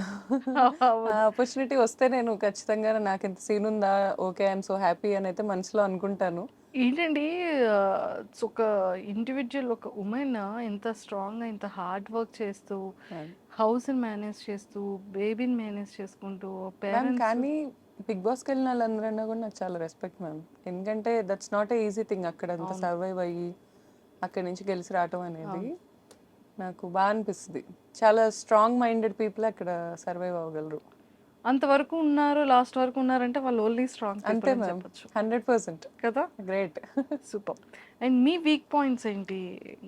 ఆపర్చునిటీ వస్తే నేను ఖచ్చితంగా నాకు ఎంత సీన్ ఉందా, ఓకే ఐఎమ్ సో హ్యాపీ అని అయితే మనసులో అనుకుంటాను. ఏంటండి, ఒక ఇండివిజువల్, ఒక ఉమెన్ ఎంత స్ట్రాంగ్గా, ఇంత హార్డ్ వర్క్ చేస్తూ, హౌస్ని మేనేజ్ చేస్తూ, బేబీని మేనేజ్ చేసుకుంటూ, మ్యామ్ పేరెంట్స్. కానీ బిగ్ బాస్కి వెళ్ళిన వాళ్ళందరన్నా కూడా నాకు చాలా రెస్పెక్ట్ మ్యామ్. ఎందుకంటే that's not a easy thing. అక్కడ అంత సర్వైవ్ అయ్యి అక్కడి నుంచి గెలిచి రావటం అనేది నాకు బాగా అనిపిస్తుంది. చాలా స్ట్రాంగ్ మైండెడ్ పీపుల్ అక్కడ సర్వైవ్ అవ్వగలరు. అంతవరకు ఉన్నారు, లాస్ట్ వరకు ఉన్నారంటే వాళ్ళు ఓన్లీ స్ట్రాంగ్ అంతే అని మ్యామ్. చెప్పొచ్చు 100% కదా. Great. Super. And me weak points ఏంటి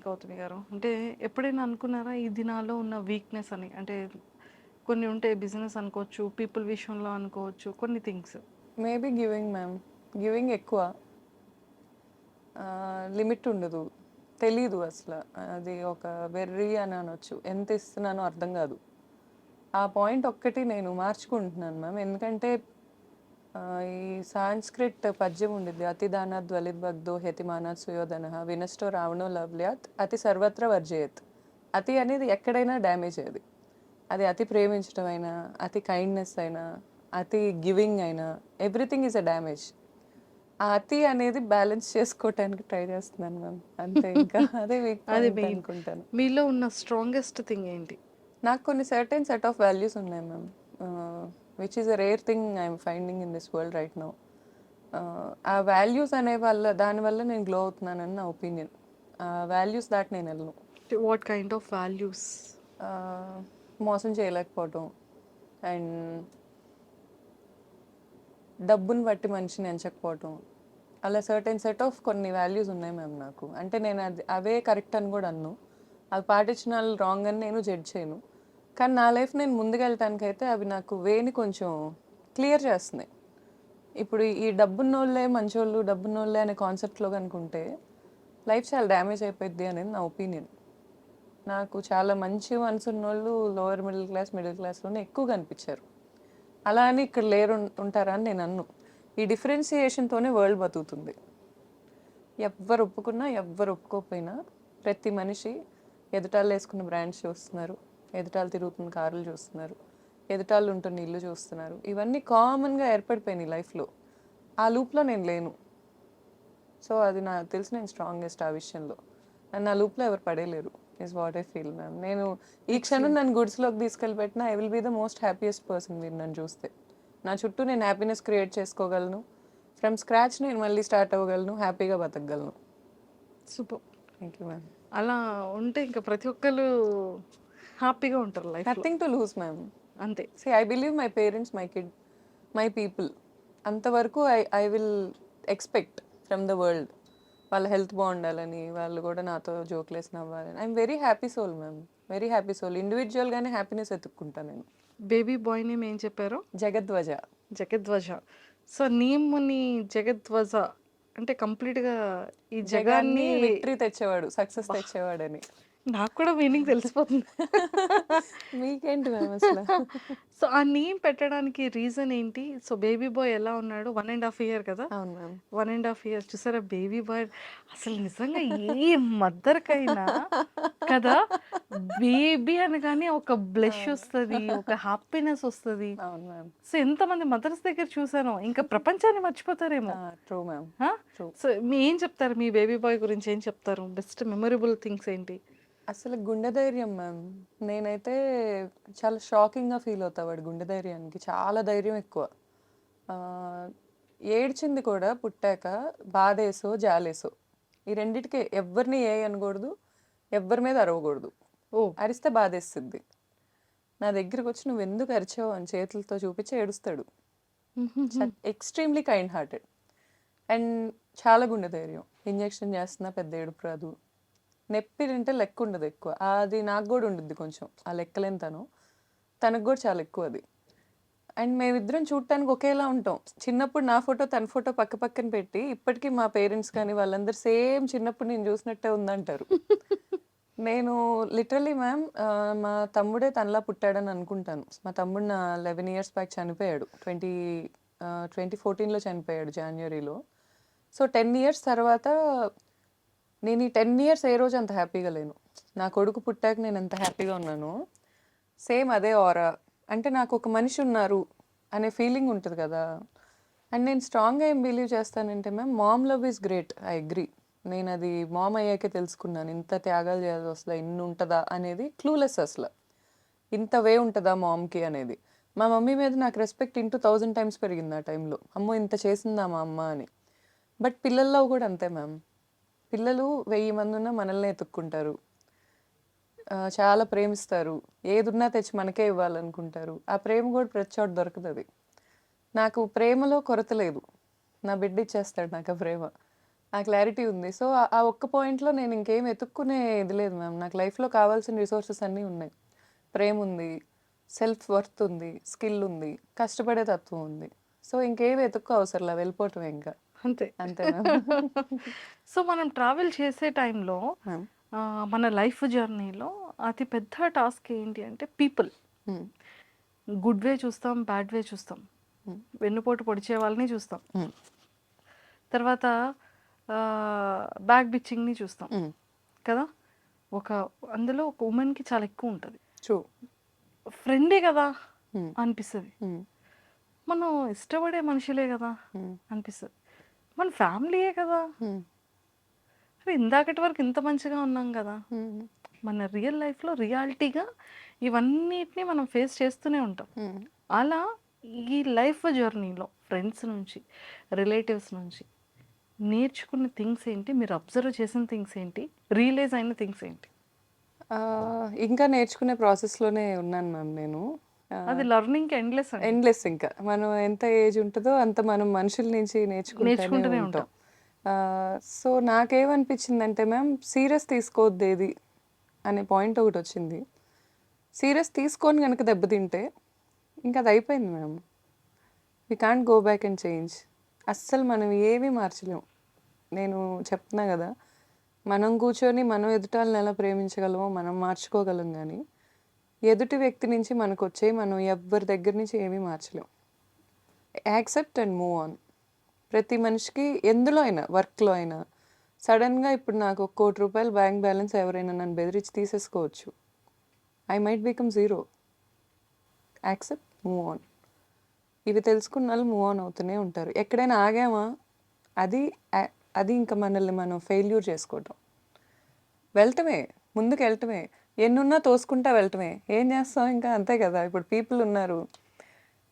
గౌతమి గారు? అంటే ఎప్పుడైనా అనుకున్నారా ఇది నాలో ఉన్న వీక్నెస్ అని? అంటే కొన్ని ఉంటాయి, బిజినెస్ అనుకోవచ్చు, పీపుల్ విషయంలో అనుకోవచ్చు, కొన్ని things. Maybe giving ma'am. Giving ఎక్కువ, లిమిట్ ఉండదు, తెలీదు అసలు. అది ఒక వెర్రీ అని అనొచ్చు. ఎంత ఇస్తున్నానో అర్థం కాదు. ఆ పాయింట్ ఒక్కటి నేను మార్చుకుంటున్నాను మ్యామ్. ఎందుకంటే ఈ సాంస్క్రిట్ పద్యం ఉండిద్ది, అతి దానాత్ వలిద్భగ్ధో హెతిమానాత్ సుయోధన వినష్టో రావణో లవ్ల్యాత్ అతి సర్వత్ర వర్జయత్. అతి అనేది ఎక్కడైనా డ్యామేజ్. అది అతి ప్రేమించడం అయినా, అతి కైండ్నెస్ అయినా, అతి గివింగ్ అయినా ఎవ్రీథింగ్ ఈజ్ అ డ్యామేజ్. ఆ అతి అనేది బ్యాలెన్స్ చేసుకోవటానికి ట్రై చేస్తున్నాను మ్యామ్. అంతే ఇంకా అదే వీక్ అది పాయింట్ మెయిన్. అనుకుంటాను. మీలో ఉన్న స్ట్రాంగెస్ట్ థింగ్ ఏంటి? నాకు కొన్ని సర్టెన్ సెట్ ఆఫ్ వాల్యూస్ ఉన్నాయి ma'am, which is a rare thing I'm finding in this world right now. ఆ వాల్యూస్ అనే దానివల్ల నేను గ్లో అవుతున్నానని నా ఒపీనియన్. ఆ వాల్యూస్ దాటి నేను వెళ్ళను. What kind of values? మోసం చేయలేకపోవటం అండ్ డబ్బుని బట్టి మనిషిని ఎంచకపోవటం, అలా సర్టెన్ సెట్ ఆఫ్ కొన్ని వాల్యూస్ ఉన్నాయి మ్యామ్ నాకు. అంటే నేను అవే కరెక్ట్ అని కూడా అన్ను, అవి పాటించిన వాళ్ళు రాంగ్ అని నేను జడ్జ్ చేయను. కానీ నా లైఫ్ నేను ముందుకెళ్ళటానికైతే అవి నాకు వేని కొంచెం క్లియర్ చేస్తున్నాయి. ఇప్పుడు ఈ డబ్బున్నోళ్ళే మంచోళ్ళు, డబ్బున్నోళ్ళే అనే కాన్సెప్ట్లో కనుకుంటే లైఫ్ చాలా డ్యామేజ్ అయిపోద్ది అనేది నా ఒపీనియన్. నాకు చాలా మంచి మనసు ఉన్నోళ్ళు లోవర్ మిడిల్ క్లాస్లోనే ఎక్కువ కనిపించారు. అలా అని ఇక్కడ లేరు ఉంటారా అని నేను అన్ను. ఈ డిఫరెన్సియేషన్తోనే వరల్డ్ బతుకుతుంది. ఎవ్వరు ఒప్పుకున్నా ఎవ్వరు ఒప్పుకోకపోయినా ప్రతి మనిషి ఎదుటాళ్ళు వేసుకున్న బ్రాండ్స్ చూస్తున్నారు, ఎదుటాళ్ళు తిరుగుతున్న కార్లు చూస్తున్నారు, ఎదుటాళ్ళు ఉంటున్న ఇల్లు చూస్తున్నారు. ఇవన్నీ కామన్గా ఏర్పడిపోయినాయి లైఫ్లో. ఆ లూప్లో నేను లేను. సో అది నాకు తెలిసి నేను స్ట్రాంగెస్ట్ ఆ విషయంలో. అండ్ నా లూప్లో ఎవరు పడేయలేరు is what I feel ma'am. నేను ఈ క్షణం నన్ను గుడ్స్లోకి తీసుకెళ్ళి పెట్టినా I will be the most happiest person. మీరు నన్ను చూస్తే నా చుట్టూ నేను హ్యాపీనెస్ క్రియేట్ చేసుకోగలను. ఫ్రమ్ స్క్రాచ్ నేను మళ్ళీ స్టార్ట్ అవ్వగలను, హ్యాపీగా బతకగలను. సూపర్. Thank you ma'am. అలా ఉంటే ఇంకా ప్రతి ఒక్కరు హ్యాపీగా ఉంటారు లైఫ్లో. Nothing to lose ma'am. అంతే. See I believe my parents, my kid, my people. అంతవరకు I will expect from the world. వాళ్ళ హెల్త్ బాగుండాలని, వాళ్ళు కూడా నాతో జోక్లేసి నవ్వాలని. I'm very happy soul ma'am, very happy soul. ఇండివిజువల్గానే హ్యాపీనెస్ ఎత్తుక్కుంటాను నేను. బేబీ బాయ్ నేమ్ ఏం చెప్పారు? జగద్వజ. జగద్వజ. సో నేమ్ని జగద్వజ అంటే కంప్లీట్గా ఈ జగాన్ని విక్టరీ తెచ్చేవాడు, సక్సెస్ తెచ్చేవాడని. నాకు కూడా మీనింగ్ తెలిసిపోతుంది. మీకేంటి మ్యామ్ అసలు? సో ఆ నేమ్ పెట్టడానికి రీజన్ ఏంటి? సో బేబీ బాయ్ ఎలా ఉన్నాడు? 1.5 year కదా? అవును మ్యామ్. 1.5 years చూసారా బేబీ బాయ్. అసలు నిజంగా ఏ మదర్కైనా కదా, బేబీ అనగానే ఒక బ్లెష్ వస్తుంది, ఒక హ్యాపీనెస్ వస్తుంది. అవును మ్యామ్. సో ఎంతమంది మదర్స్ దగ్గర చూసానో ఇంకా ప్రపంచాన్ని మర్చిపోతారేమో. True ma'am. True. సో మీ ఏం చెప్తారు మీ బేబీ బాయ్ గురించి? ఏం చెప్తారు? బెస్ట్ మెమొరబుల్ థింగ్స్ ఏంటి? అసలు గుండె ధైర్యం మ్యామ్. నేనైతే చాలా షాకింగ్గా ఫీల్ అవుతా వాడి గుండె ధైర్యానికి. చాలా ధైర్యం ఎక్కువ. ఆ, ఏడ్చింది కూడా పుట్టాక బాధేసో జాలేసో, ఈ రెండిటికే. ఎవరిని ఏ అనకూడదు, ఎవరి మీద అరవకూడదు. ఓ అరిస్తే బాధేస్తుంది. నా దగ్గరికి వచ్చి నువ్వు ఎందుకు అరిచావు అని చేతులతో చూపించి ఏడుస్తాడు. ఎక్స్ట్రీమ్లీ కైండ్ హార్టెడ్ అండ్ చాలా గుండె ధైర్యం. ఇంజెక్షన్ చేస్తున్నా పెద్ద ఏడుపు రాదు. నొప్పి తింటే లెక్క ఉండదు ఎక్కువ. అది నాకు కూడా ఉండుద్ది కొంచెం, ఆ లెక్కలేని తనకు కూడా చాలా ఎక్కువ అది. అండ్ మేమిద్దరం చూడటానికి ఒకేలా ఉంటాం. చిన్నప్పుడు నా ఫోటో తన ఫోటో పక్క పక్కన పెట్టి ఇప్పటికీ మా పేరెంట్స్ కానీ వాళ్ళందరూ సేమ్ చిన్నప్పుడు నేను చూసినట్టే ఉందంటారు. నేను లిటరలీ మ్యామ్ మా తమ్ముడే తనలా పుట్టాడని అనుకుంటాను. మా తమ్ముడు నా 11 years బ్యాక్ చనిపోయాడు. 2014లో చనిపోయాడు జనవరిలో. సో 10 years తర్వాత నేను ఈ 10 years ఏ రోజు అంత హ్యాపీగా లేను. నా కొడుకు పుట్టాక నేను ఎంత హ్యాపీగా ఉన్నానో సేమ్ అదే ఆరా. అంటే నాకు ఒక మనిషి ఉన్నారు అనే ఫీలింగ్ ఉంటుంది కదా. అండ్ నేను స్ట్రాంగ్గా ఏం బిలీవ్ చేస్తానంటే ma'am, mom love is great, I agree. నేను అది మామ్ అయ్యాకే తెలుసుకున్నాను. ఇంత త్యాగాలు చేయాల్సి వస్తుందా, ఇన్ని ఉంటుందా అనేది క్లూలెస్. అసలు ఇంత వే ఉంటుందా మామ్కి అనేది. మా మమ్మీ మీద నాకు రెస్పెక్ట్ 1000 times పెరిగింది ఆ టైంలో. అమ్మో ఇంత చేసిందా మా అమ్మ అని. బట్ పిల్లల్లో కూడా అంతే మ్యామ్. పిల్లలు 1000 మంది ఉన్నా మనల్ని ఎత్తుక్కుంటారు, చాలా ప్రేమిస్తారు, ఏదున్నా తెచ్చి మనకే ఇవ్వాలనుకుంటారు. ఆ ప్రేమ కూడా ప్రతి చోట దొరుకుతుంది. నాకు ప్రేమలో కొరత లేదు. నా బిడ్డ ఇచ్చేస్తాడు నాకు ఆ ప్రేమ. ఆ క్లారిటీ ఉంది. సో ఆ ఒక్క పాయింట్లో నేను ఇంకేం ఎత్తుక్కునే ఇది లేదు మ్యామ్. నాకు లైఫ్లో కావాల్సిన రిసోర్సెస్ అన్నీ ఉన్నాయి. ప్రేమ ఉంది, సెల్ఫ్ వర్త్ ఉంది, స్కిల్ ఉంది, కష్టపడే తత్వం ఉంది. సో ఇంకేమి ఎత్తుక్కో అవసరంలా, వెళ్ళిపోవటం ఇంకా అంతే. అంతే మ్యామ్. సో మనం ట్రావెల్ చేసే టైంలో మ్యామ్. మన లైఫ్ జర్నీలో అతి పెద్ద టాస్క్ ఏంటి అంటే పీపుల్. గుడ్ వే చూస్తాం, బ్యాడ్ వే చూస్తాం, వెన్నుపోటు పొడిచే వాళ్ళని చూస్తాం, తర్వాత బ్యాక్ బిచ్చింగ్ని చూస్తాం కదా. అందులో ఒక ఉమెన్కి చాలా ఎక్కువ ఉంటుంది. ట్రూ. ఫ్రెండే కదా అనిపిస్తుంది. మనం ఇష్టపడే మనుషులే కదా హ్మ్. అనిపిస్తుంది. మన ఫ్యామిలీయే కదా. హ్మ్. అరే ఇందాకటి వరకు ఇంత మంచిగా ఉన్నాం కదా. హ్మ్. మన రియల్ లైఫ్లో రియాలిటీగా ఇవన్నిటిని మనం ఫేస్ చేస్తూనే ఉంటాం. హ్మ్. అలా ఈ లైఫ్ జర్నీలో ఫ్రెండ్స్ నుంచి, రిలేటివ్స్ నుంచి నేర్చుకున్న థింగ్స్ ఏంటి? మీరు అబ్జర్వ్ చేసిన థింగ్స్ ఏంటి? రియలైజ్ అయిన థింగ్స్ ఏంటి? ఇంకా నేర్చుకునే ప్రాసెస్‌లోనే ఉన్నాను మ్యామ్ నేను. అది లెర్నింగ్‌కి ఎండ్‌లెస్ అండి. ఎండ్‌లెస్ ఇంకా. మనం ఎంత ఏజ్ ఉంటదో అంత మనం మనుషుల నుంచి నేర్చుకుంటూనే నేర్చుకుంటూనే ఉంటాం. ఉంటాం. సో, నాకేమనిపించిందంటే మ్యామ్ సీరియస్ తీసుకోవద్దేది అనే పాయింట్ ఒకటొచ్చింది. సీరియస్ తీసుకొని గనక దెబ్బతింటే ఇంక అది అయిపోయింది ma'am. We can't go back and change. అస్సలు మనం ఏమీ మార్చలేం. నేను చెప్తున్నా గదా! మనం కూర్చొని మనం ఎదుటి వాళ్ళని ఎలా ప్రేమించగలమో మనం మార్చుకోగలం గానీ, ఎదుటి వ్యక్తి నుంచి మనకొచ్చేయి మనం ఎవ్వరి దగ్గర నుంచి ఏమీ మార్చలేం. Accept and move on. ప్రతి మనిషికి ఎందులో అయినా, వర్క్‌లో అయినా సడెన్‌గా ఇప్పుడు నాకు ఒక ₹1,00,00,000 బ్యాంక్ బ్యాలెన్స్ ఎవరైనా నన్ను బెదిరించి తీసేసుకోవచ్చు. I might become zero. Accept, move on. ఇవి తెలుసుకున్నోళ్ళు మూవ్ ఆన్ అవుతూనే ఉంటారు. ఎక్కడైనా ఆగామా అది అది ఇంక మనల్ని మనం ఫెయిల్యూర్ చేసుకోవటం. వెళ్ళటమే, ముందుకెళ్ళటమే. ఎన్నున్నా తోసుకుంటా వెళ్ళటమే. ఏం చేస్తాం ఇంకా అంతే కదా! ఇప్పుడు పీపుల్ ఉన్నారు.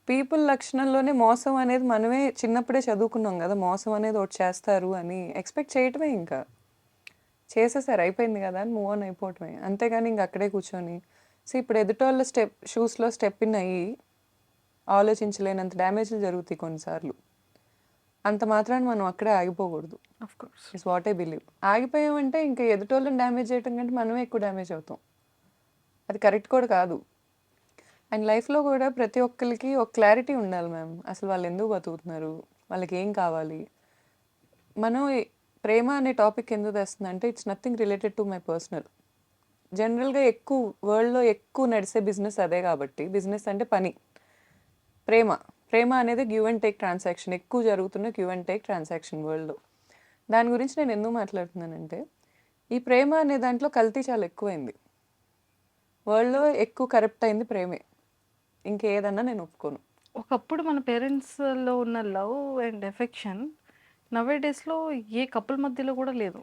పీపుల్ లక్షణంలోనే మోసం అనేది మనమే చిన్నప్పుడే చదువుకున్నాం గదా! మోసం అనేది ఒకటి చేస్తారు అని. ఎక్స్‌పెక్ట్ చేయటమే ఇంకా. చేసేసారు అయిపోయింది గదా! అని మూవ్ ఆన్ అయిపోవటమే. అంతేగాని ఇంక అక్కడే కూర్చొని ఇప్పుడు ఎదుటోళ్ళ షూస్‌లో స్టెప్ ఇన్ అయ్యి ఆలోచించలేనంత డ్యామేజ్‌లు జరుగుతాయి కొన్నిసార్లు. అంత మాత్రాన మనం అక్కడే ఆగిపోకూడదు. Of course. Is what I believe. ఆగిపోయామంటే ఇంక ఎదుటోళ్ళని డ్యామేజ్ చేయటం కంటే మనమే ఎక్కువ డ్యామేజ్ అవుతాం. అది కరెక్ట్ కూడా కాదు. అండ్ లైఫ్‌లో కూడా ప్రతి ఒక్కళ్ళకి ఒక క్లారిటీ ఉండాలి మ్యామ్. అసలు వాళ్ళు ఎందుకు బతుకుతున్నారు? వాళ్ళకి ఏం కావాలి? మనం ప్రేమ అనే టాపిక్ ఎందుకు తెస్తుందంటే it's nothing related to my personal. జనరల్‌గా వరల్డ్‌లో ఎక్కువ నడిసే బిజినెస్ అదే కాబట్టి బిజినెస్ అంటే పని. ప్రేమ అనేది గివ్ అండ్ టేక్ ట్రాన్సాక్షన్. ఎక్కువ జరుగుతున్న గివ్ అండ్ టేక్ ట్రాన్సాక్షన్ వరల్డ్‌లో. దాని గురించి నేను ఎందుకు మాట్లాడుతున్నానంటే ఈ ప్రేమ అనే దాంట్లో కల్తీ చాలా ఎక్కువైంది. వరల్డ్‌లో ఎక్కువ కరప్ట్ అయింది ప్రేమే. ఇంకేదన్నా నేను ఒప్పుకోను. ఒకప్పుడు మన పేరెంట్స్‌లో ఉన్న లవ్ అండ్ ఎఫెక్షన్ నౌ ఏ డేస్‌లో ఏ కపుల్ మధ్యలో కూడా లేదు.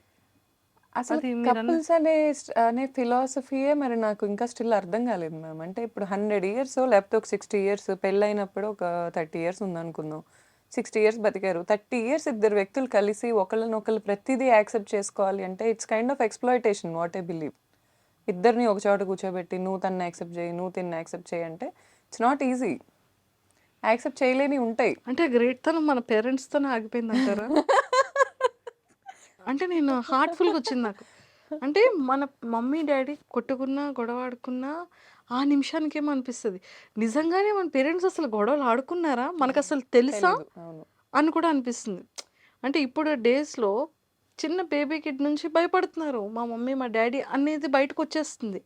అసలు అది కపుల్స్ అనే ఫిలాసఫీయే మరి నాకు ఇంకా స్టిల్ అర్థం కాలేదు మ్యామ్. అంటే ఇప్పుడు 100 ఇయర్సో లేకపోతే ఒక 60 ఇయర్స్ పెళ్ళైనప్పుడు ఒక 30 ఇయర్స్ ఉందనుకుందాం. 60 ఇయర్స్ బతికారు. 30 ఇయర్స్ ఇద్దరు వ్యక్తులు కలిసి ఒకళ్ళనొకళ్ళు ప్రతిదీ యాక్సెప్ట్ చేసుకోవాలి అంటే it's kind of exploitation what I believe. ఇద్దరిని ఒక చోట కూర్చోబెట్టి నువ్వు తనని యాక్సెప్ట్ చేయి, నువ్వు తిన్ని యాక్సెప్ట్ చేయి అంటే ఇట్స్ నాట్ ఈజీ. యాక్సెప్ట్ చేయలేనివి ఉంటాయి. అంటే గ్రేట్‌తనం మన పేరెంట్స్‌తోనే ఆగిపోయిందంటారా? అంటే నేను హార్ట్‌ఫుల్‌గా వచ్చింది నాకు. అంటే మన మమ్మీ, డ్యాడీ కొట్టుకున్నా, గొడవ ఆడుకున్నా ఆ నిమిషానికేమో అనిపిస్తది. నిజంగానే మన పేరెంట్స్ అసలు గొడవలు ఆడుకున్నారా? మనకసలు తెలుసా? తెలీదు. అవును. అని కూడా అనిపిస్తుంది. అంటే ఇప్పుడు డేస్‌లో చిన్న బేబీ కిడ్ నుంచి భయపడుతున్నారు. మా మమ్మీ, మా డ్యాడీ అనేది బయటకొచ్చేస్తుంది.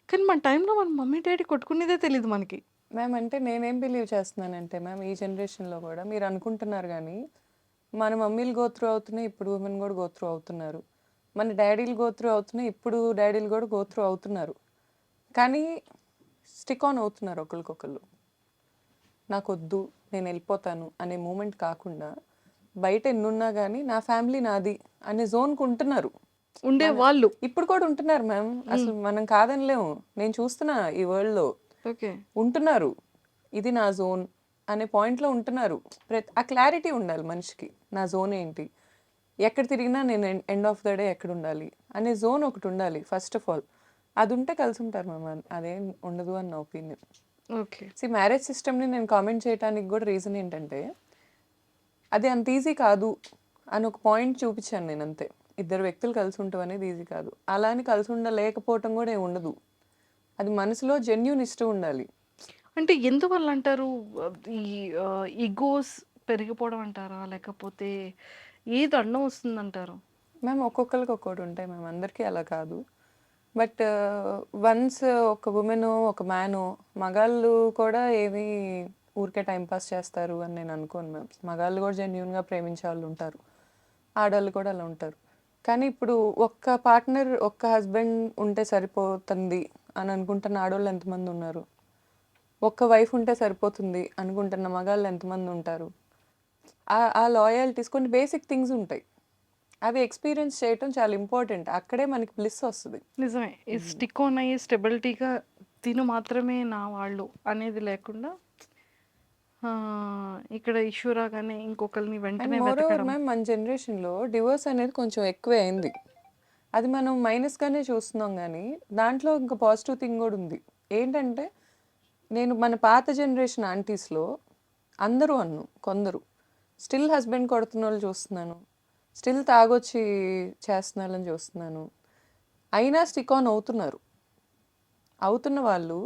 కానీ మన టైంలో మన మమ్మీ, డ్యాడీ కొట్టుకునేదే తెలీదు మనకి. మ్యామ్ అంటే నేనేం బిలీవ్ చేస్తున్నానంటే మ్యామ్ ఈ జనరేషన్‌లో కూడా మీరు అనుకుంటున్నారు గానీ, మన మమ్మీలు గో త్రూ అవుతున్నాయి. ఇప్పుడు ఉమెన్ కూడా గో త్రూ అవుతున్నారు. మన డ్యాడీలు గో త్రూ అవుతున్నాయి. ఇప్పుడు డ్యాడీలు కూడా గో త్రూ అవుతున్నారు. కానీ స్టిక్ ఆన్ అవుతున్నారు ఒకళ్ళకొకళ్ళు. నాకొద్దు, నేను వెళ్ళిపోతాను అనే మూమెంట్ కాకుండా బయట ఎన్నున్నా గానీ నా ఫ్యామిలీ నాది అనే జోన్‌కి ఉంటున్నారు. ఉండేవాళ్ళు. ఇప్పుడు కూడా ఉంటున్నారు మ్యామ్. అసలు మనం కాదనలేము. నేను చూస్తున్నా ఈ వరల్డ్‌లో. ఓకే. ఉంటున్నారు. ఇది నా జోన్ అనే పాయింట్‌లో ఉంటున్నారు. ఆ క్లారిటీ ఉండాలి మనిషికి. నా జోన్ ఏంటి? ఎక్కడ తిరిగినా నేను ఎండ్ ఆఫ్ ద డే ఎక్కడుండాలి? అనే జోన్ ఒకటి ఉండాలి ఫస్ట్ ఆఫ్ ఆల్. అదుంటే కలిసుంటారు మ్యామ్. అదేం ఉండదు అని నా ఒపీనియన్. ఓకే. మ్యారేజ్ సిస్టమ్‌ని నేను కామెంట్ చేయటానికి కూడా రీజన్ ఏంటంటే, అది అంత ఈజీ కాదు అని ఒక పాయింట్ చూపించాను నేనంతే. ఇద్దరు వ్యక్తులు కలిసి ఉండటం అనేది ఈజీ కాదు. అలా అని కలిసి ఉండలేకపోవటం కూడా ఏమి ఉండదు. అది మనసులో జెన్యూన్ ఇష్టం ఉండాలి. అంటే ఎందువల్ల అంటారు? ఈ ఇగోస్ పెరిగిపోవడం అంటారా? లేకపోతే ఏది అడ్డం వస్తుందంటారు? మ్యామ్ ఒక్కొక్కళ్ళకి ఒక్కోటి ఉంటాయి మ్యామ్. అందరికీ అలా కాదు. బట్ వన్స్ ఒక వుమెనో, ఒక మ్యానో మగాళ్ళు కూడా ఏమి ఊరికే టైం పాస్ చేస్తారు అని నేను అనుకోను మ్యామ్. మగాళ్ళు కూడా జెన్యూన్‌గా ప్రేమించే వాళ్ళు ఉంటారు. ఆడోళ్ళు కూడా అలా ఉంటారు. కానీ ఇప్పుడు ఒక్క పార్ట్నర్, ఒక్క హస్బెండ్ ఉంటే సరిపోతుంది అని అనుకుంటున్న ఆడోళ్ళు ఎంతమంది ఉన్నారు? ఒక్క వైఫ్ ఉంటే సరిపోతుంది అనుకుంటున్న మగాళ్ళు ఎంతమంది ఉంటారు? ఆ లాయల్టీస్ కొన్ని బేసిక్ థింగ్స్ ఉంటాయి. అవి ఎక్స్పీరియన్స్ చేయటం చాలా ఇంపార్టెంట్. అక్కడే మనకి బ్లిస్ వస్తుంది. నిజమే. ఈ స్టిక్ ఆన్ అయ్యి స్టెబిలిటీగా తిను మాత్రమే నా వాళ్ళు అనేది లేకుండా ఇక్కడ ఇష్యూ రాగానే ఇంకొకరిని అండ్ వెంటనే మోర్ ఓవర్ వెతకడం. మ్యామ్, మన జనరేషన్లో డివోర్స్ అనేది కొంచెం ఎక్కువే అయింది. అది మనం మైనస్గానే చూస్తున్నాం, కానీ దాంట్లో ఇంకా పాజిటివ్ థింగ్ కూడా ఉంది. ఏంటంటే నేను మన పాత జనరేషన్ ఆంటీస్లో అందరూ కొందరు స్టిల్ హస్బెండ్ కొడుతున్న వాళ్ళు చూస్తున్నాను, స్టిల్ తాగొచ్చి చేస్తున్నారని చూస్తున్నాను. అయినా స్టిక్ ఆన్ అవుతున్న వాళ్ళు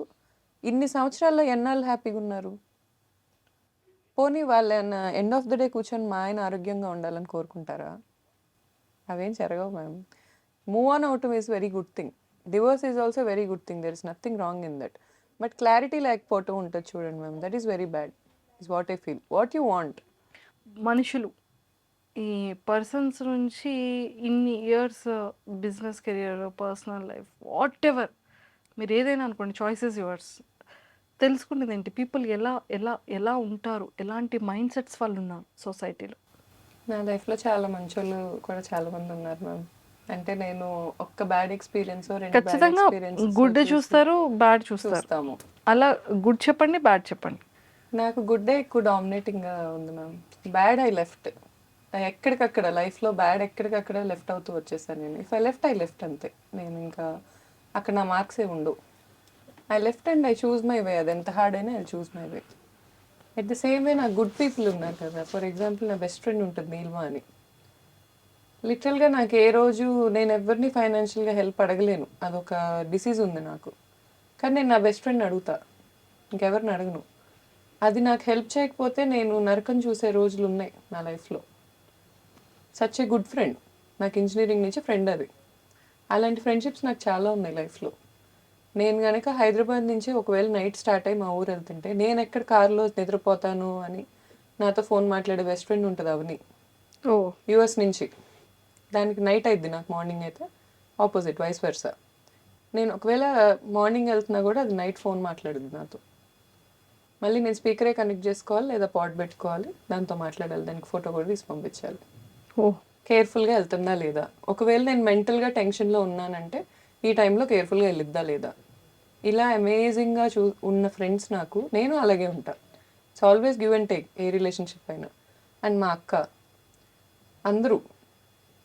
ఇన్ని సంవత్సరాల్లో ఎన్నాళ్ళు హ్యాపీగా ఉన్నారు? పోనీ వాళ్ళు ఎండ్ ఆఫ్ ద డే కూర్చొని మా ఆయన ఆరోగ్యంగా ఉండాలని కోరుకుంటారా? అవేం జరగవు మ్యామ్. మూవ్ ఆన్ అవటం is very good thing. Divorce is also very good thing. There is nothing wrong in that. But clarity లేకపోవటం ఉంటుంది చూడండి ma'am, that is very bad. Is what I feel. What you want? మనుషులు ఈ persons నుంచి ఇన్ని years business career, personal life, what ever మీరు ఏదైనా అనుకోండి, చాయిసెస్ యువర్స్. తెలుసుకునేది ఏంటి, పీపుల్ ఎలా ఎలా ఎలా ఉంటారు, ఎలాంటి మైండ్ సెట్స్ వాళ్ళు ఉన్నారు సొసైటీలో. నా లైఫ్లో చాలా మంచి వాళ్ళు కూడా చాలా మంది ఉన్నారు మ్యామ్. అంటే నేను ఒక్క బ్యాడ్ ఎక్స్పీరియన్స్ రెండు బ్యాడ్ ఖచ్చితంగా ఎక్స్పీరియన్స్ గుడ్ చూస్తారు, బ్యాడ్ చూస్తారు. చూస్తాము. అలా గుడ్ చెప్పండి, బ్యాడ్ చెప్పండి. నాకు గుడ్డే ఎక్కువ డామినేటింగ్గా ఉంది మ్యామ్. Bad I left. ఎక్కడికక్కడ లైఫ్లో బ్యాడ్ ఎక్కడికక్కడ లెఫ్ట్ అవుతూ వచ్చేసాను నేను. ఇఫ్ ఐ లెఫ్ట్ అంతే. నేను ఇంకా అక్కడ నా మార్క్స్ ఏ ఉండవు. I left and I choose my way. అది ఎంత హార్డ్ అయినా I choose my way. At the same way నాకు గుడ్ పీపుల్ ఉన్నారు కదా. ఫర్ ఎగ్జాంపుల్ నా బెస్ట్ ఫ్రెండ్ ఉంటుంది నీల్మా అని. లిటరల్గా నాకు ఏ రోజు నేను ఎవరిని ఫైనాన్షియల్గా హెల్ప్ అడగలేను, అదొక డిసీజ్ ఉంది నాకు. కానీ నేను నా బెస్ట్ ఫ్రెండ్ అడుగుతా, ఇంకెవరిని అడగను. అది నాకు హెల్ప్ చేయకపోతే నేను నరకం చూసే రోజులు ఉన్నాయి నా లైఫ్లో. Such a good friend. నాకు ఇంజనీరింగ్ నుంచి ఫ్రెండ్ అది. అలాంటి ఫ్రెండ్షిప్స్ నాకు చాలా ఉన్నాయి లైఫ్లో. నేను కనుక హైదరాబాద్ నుంచి ఒకవేళ నైట్ స్టార్ట్ అయ్యి మా ఊరు వెళ్తుంటే నేను ఎక్కడ కారులో నిద్రపోతాను అని నాతో ఫోన్ మాట్లాడే బెస్ట్ ఫ్రెండ్ ఉంటుంది అవని, ఓ యూఎస్ నుంచి. దానికి నైట్ అయిద్ది, నాకు మార్నింగ్ అయితే ఆపోజిట్, వైస్ వర్సా. నేను ఒకవేళ మార్నింగ్ వెళ్తున్నా కూడా అది నైట్ ఫోన్ మాట్లాడుద్ది నాతో. మళ్ళీ నేను స్పీకరే కనెక్ట్ చేసుకోవాలి లేదా పాట్ పెట్టుకోవాలి, దాంతో మాట్లాడాలి, దానికి ఫోటో కూడా తీసి పంపించాలి. ఓ కేర్ఫుల్గా వెళ్తుందా లేదా, ఒకవేళ నేను మెంటల్గా టెన్షన్లో ఉన్నానంటే ఈ టైంలో కేర్ఫుల్గా వెళ్ళిద్దా లేదా. ఇలా అమేజింగ్గా ఉన్న ఫ్రెండ్స్ నాకు. నేను అలాగే ఉంటా. It's always give and take a relationship అయినా. అండ్ మా అక్క, అందరూ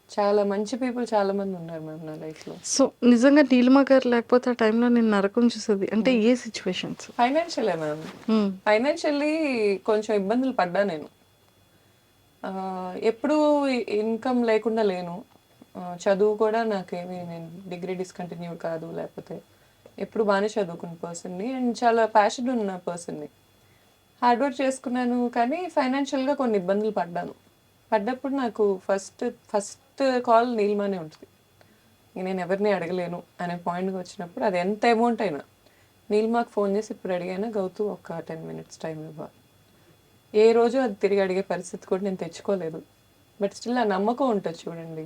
చాలా మంచి పీపుల్ చాలా మంది ఉన్నారు మ్యామ్ నా లైఫ్లో. సో నిజంగా నీలిమా గారు లేకపోతే ఆ టైంలో నేను నరకం చూసేది అంటే ఏ సిచ్యువేషన్స్? ఫైనాన్షియలే మ్యామ్. ఫైనాన్షియల్లీ కొంచెం ఇబ్బందులు పడ్డా నేను. ఎప్పుడూ ఇన్కమ్ లేకుండా లేను. చదువు కూడా నాకేమి, నేను డిగ్రీ డిస్కంటిన్యూడ్ కాదు, లేకపోతే ఎప్పుడు బాగానే చదువుకున్న పర్సన్ని అండ్ చాలా ప్యాషన్ ఉన్న పర్సన్ని. హార్డ్ వర్క్ చేసుకున్నాను, కానీ ఫైనాన్షియల్గా కొన్ని ఇబ్బందులు పడ్డప్పుడు నాకు ఫస్ట్ కాల్ నీలిమానే ఉంటుంది. నేను ఎవరిని అడగలేను అనే పాయింట్కి వచ్చినప్పుడు, అది ఎంత అమౌంట్ అయినా నీలిమాకు ఫోన్ చేసి ఇప్పుడు అడిగైనా గౌతు ఒక 10 minutes టైం ఇవ్వాలి. ఏ రోజు అది తిరిగి అడిగే పరిస్థితి కూడా నేను తెచ్చుకోలేదు. బట్ స్టిల్ ఆ నమ్మకం ఉంటుంది చూడండి.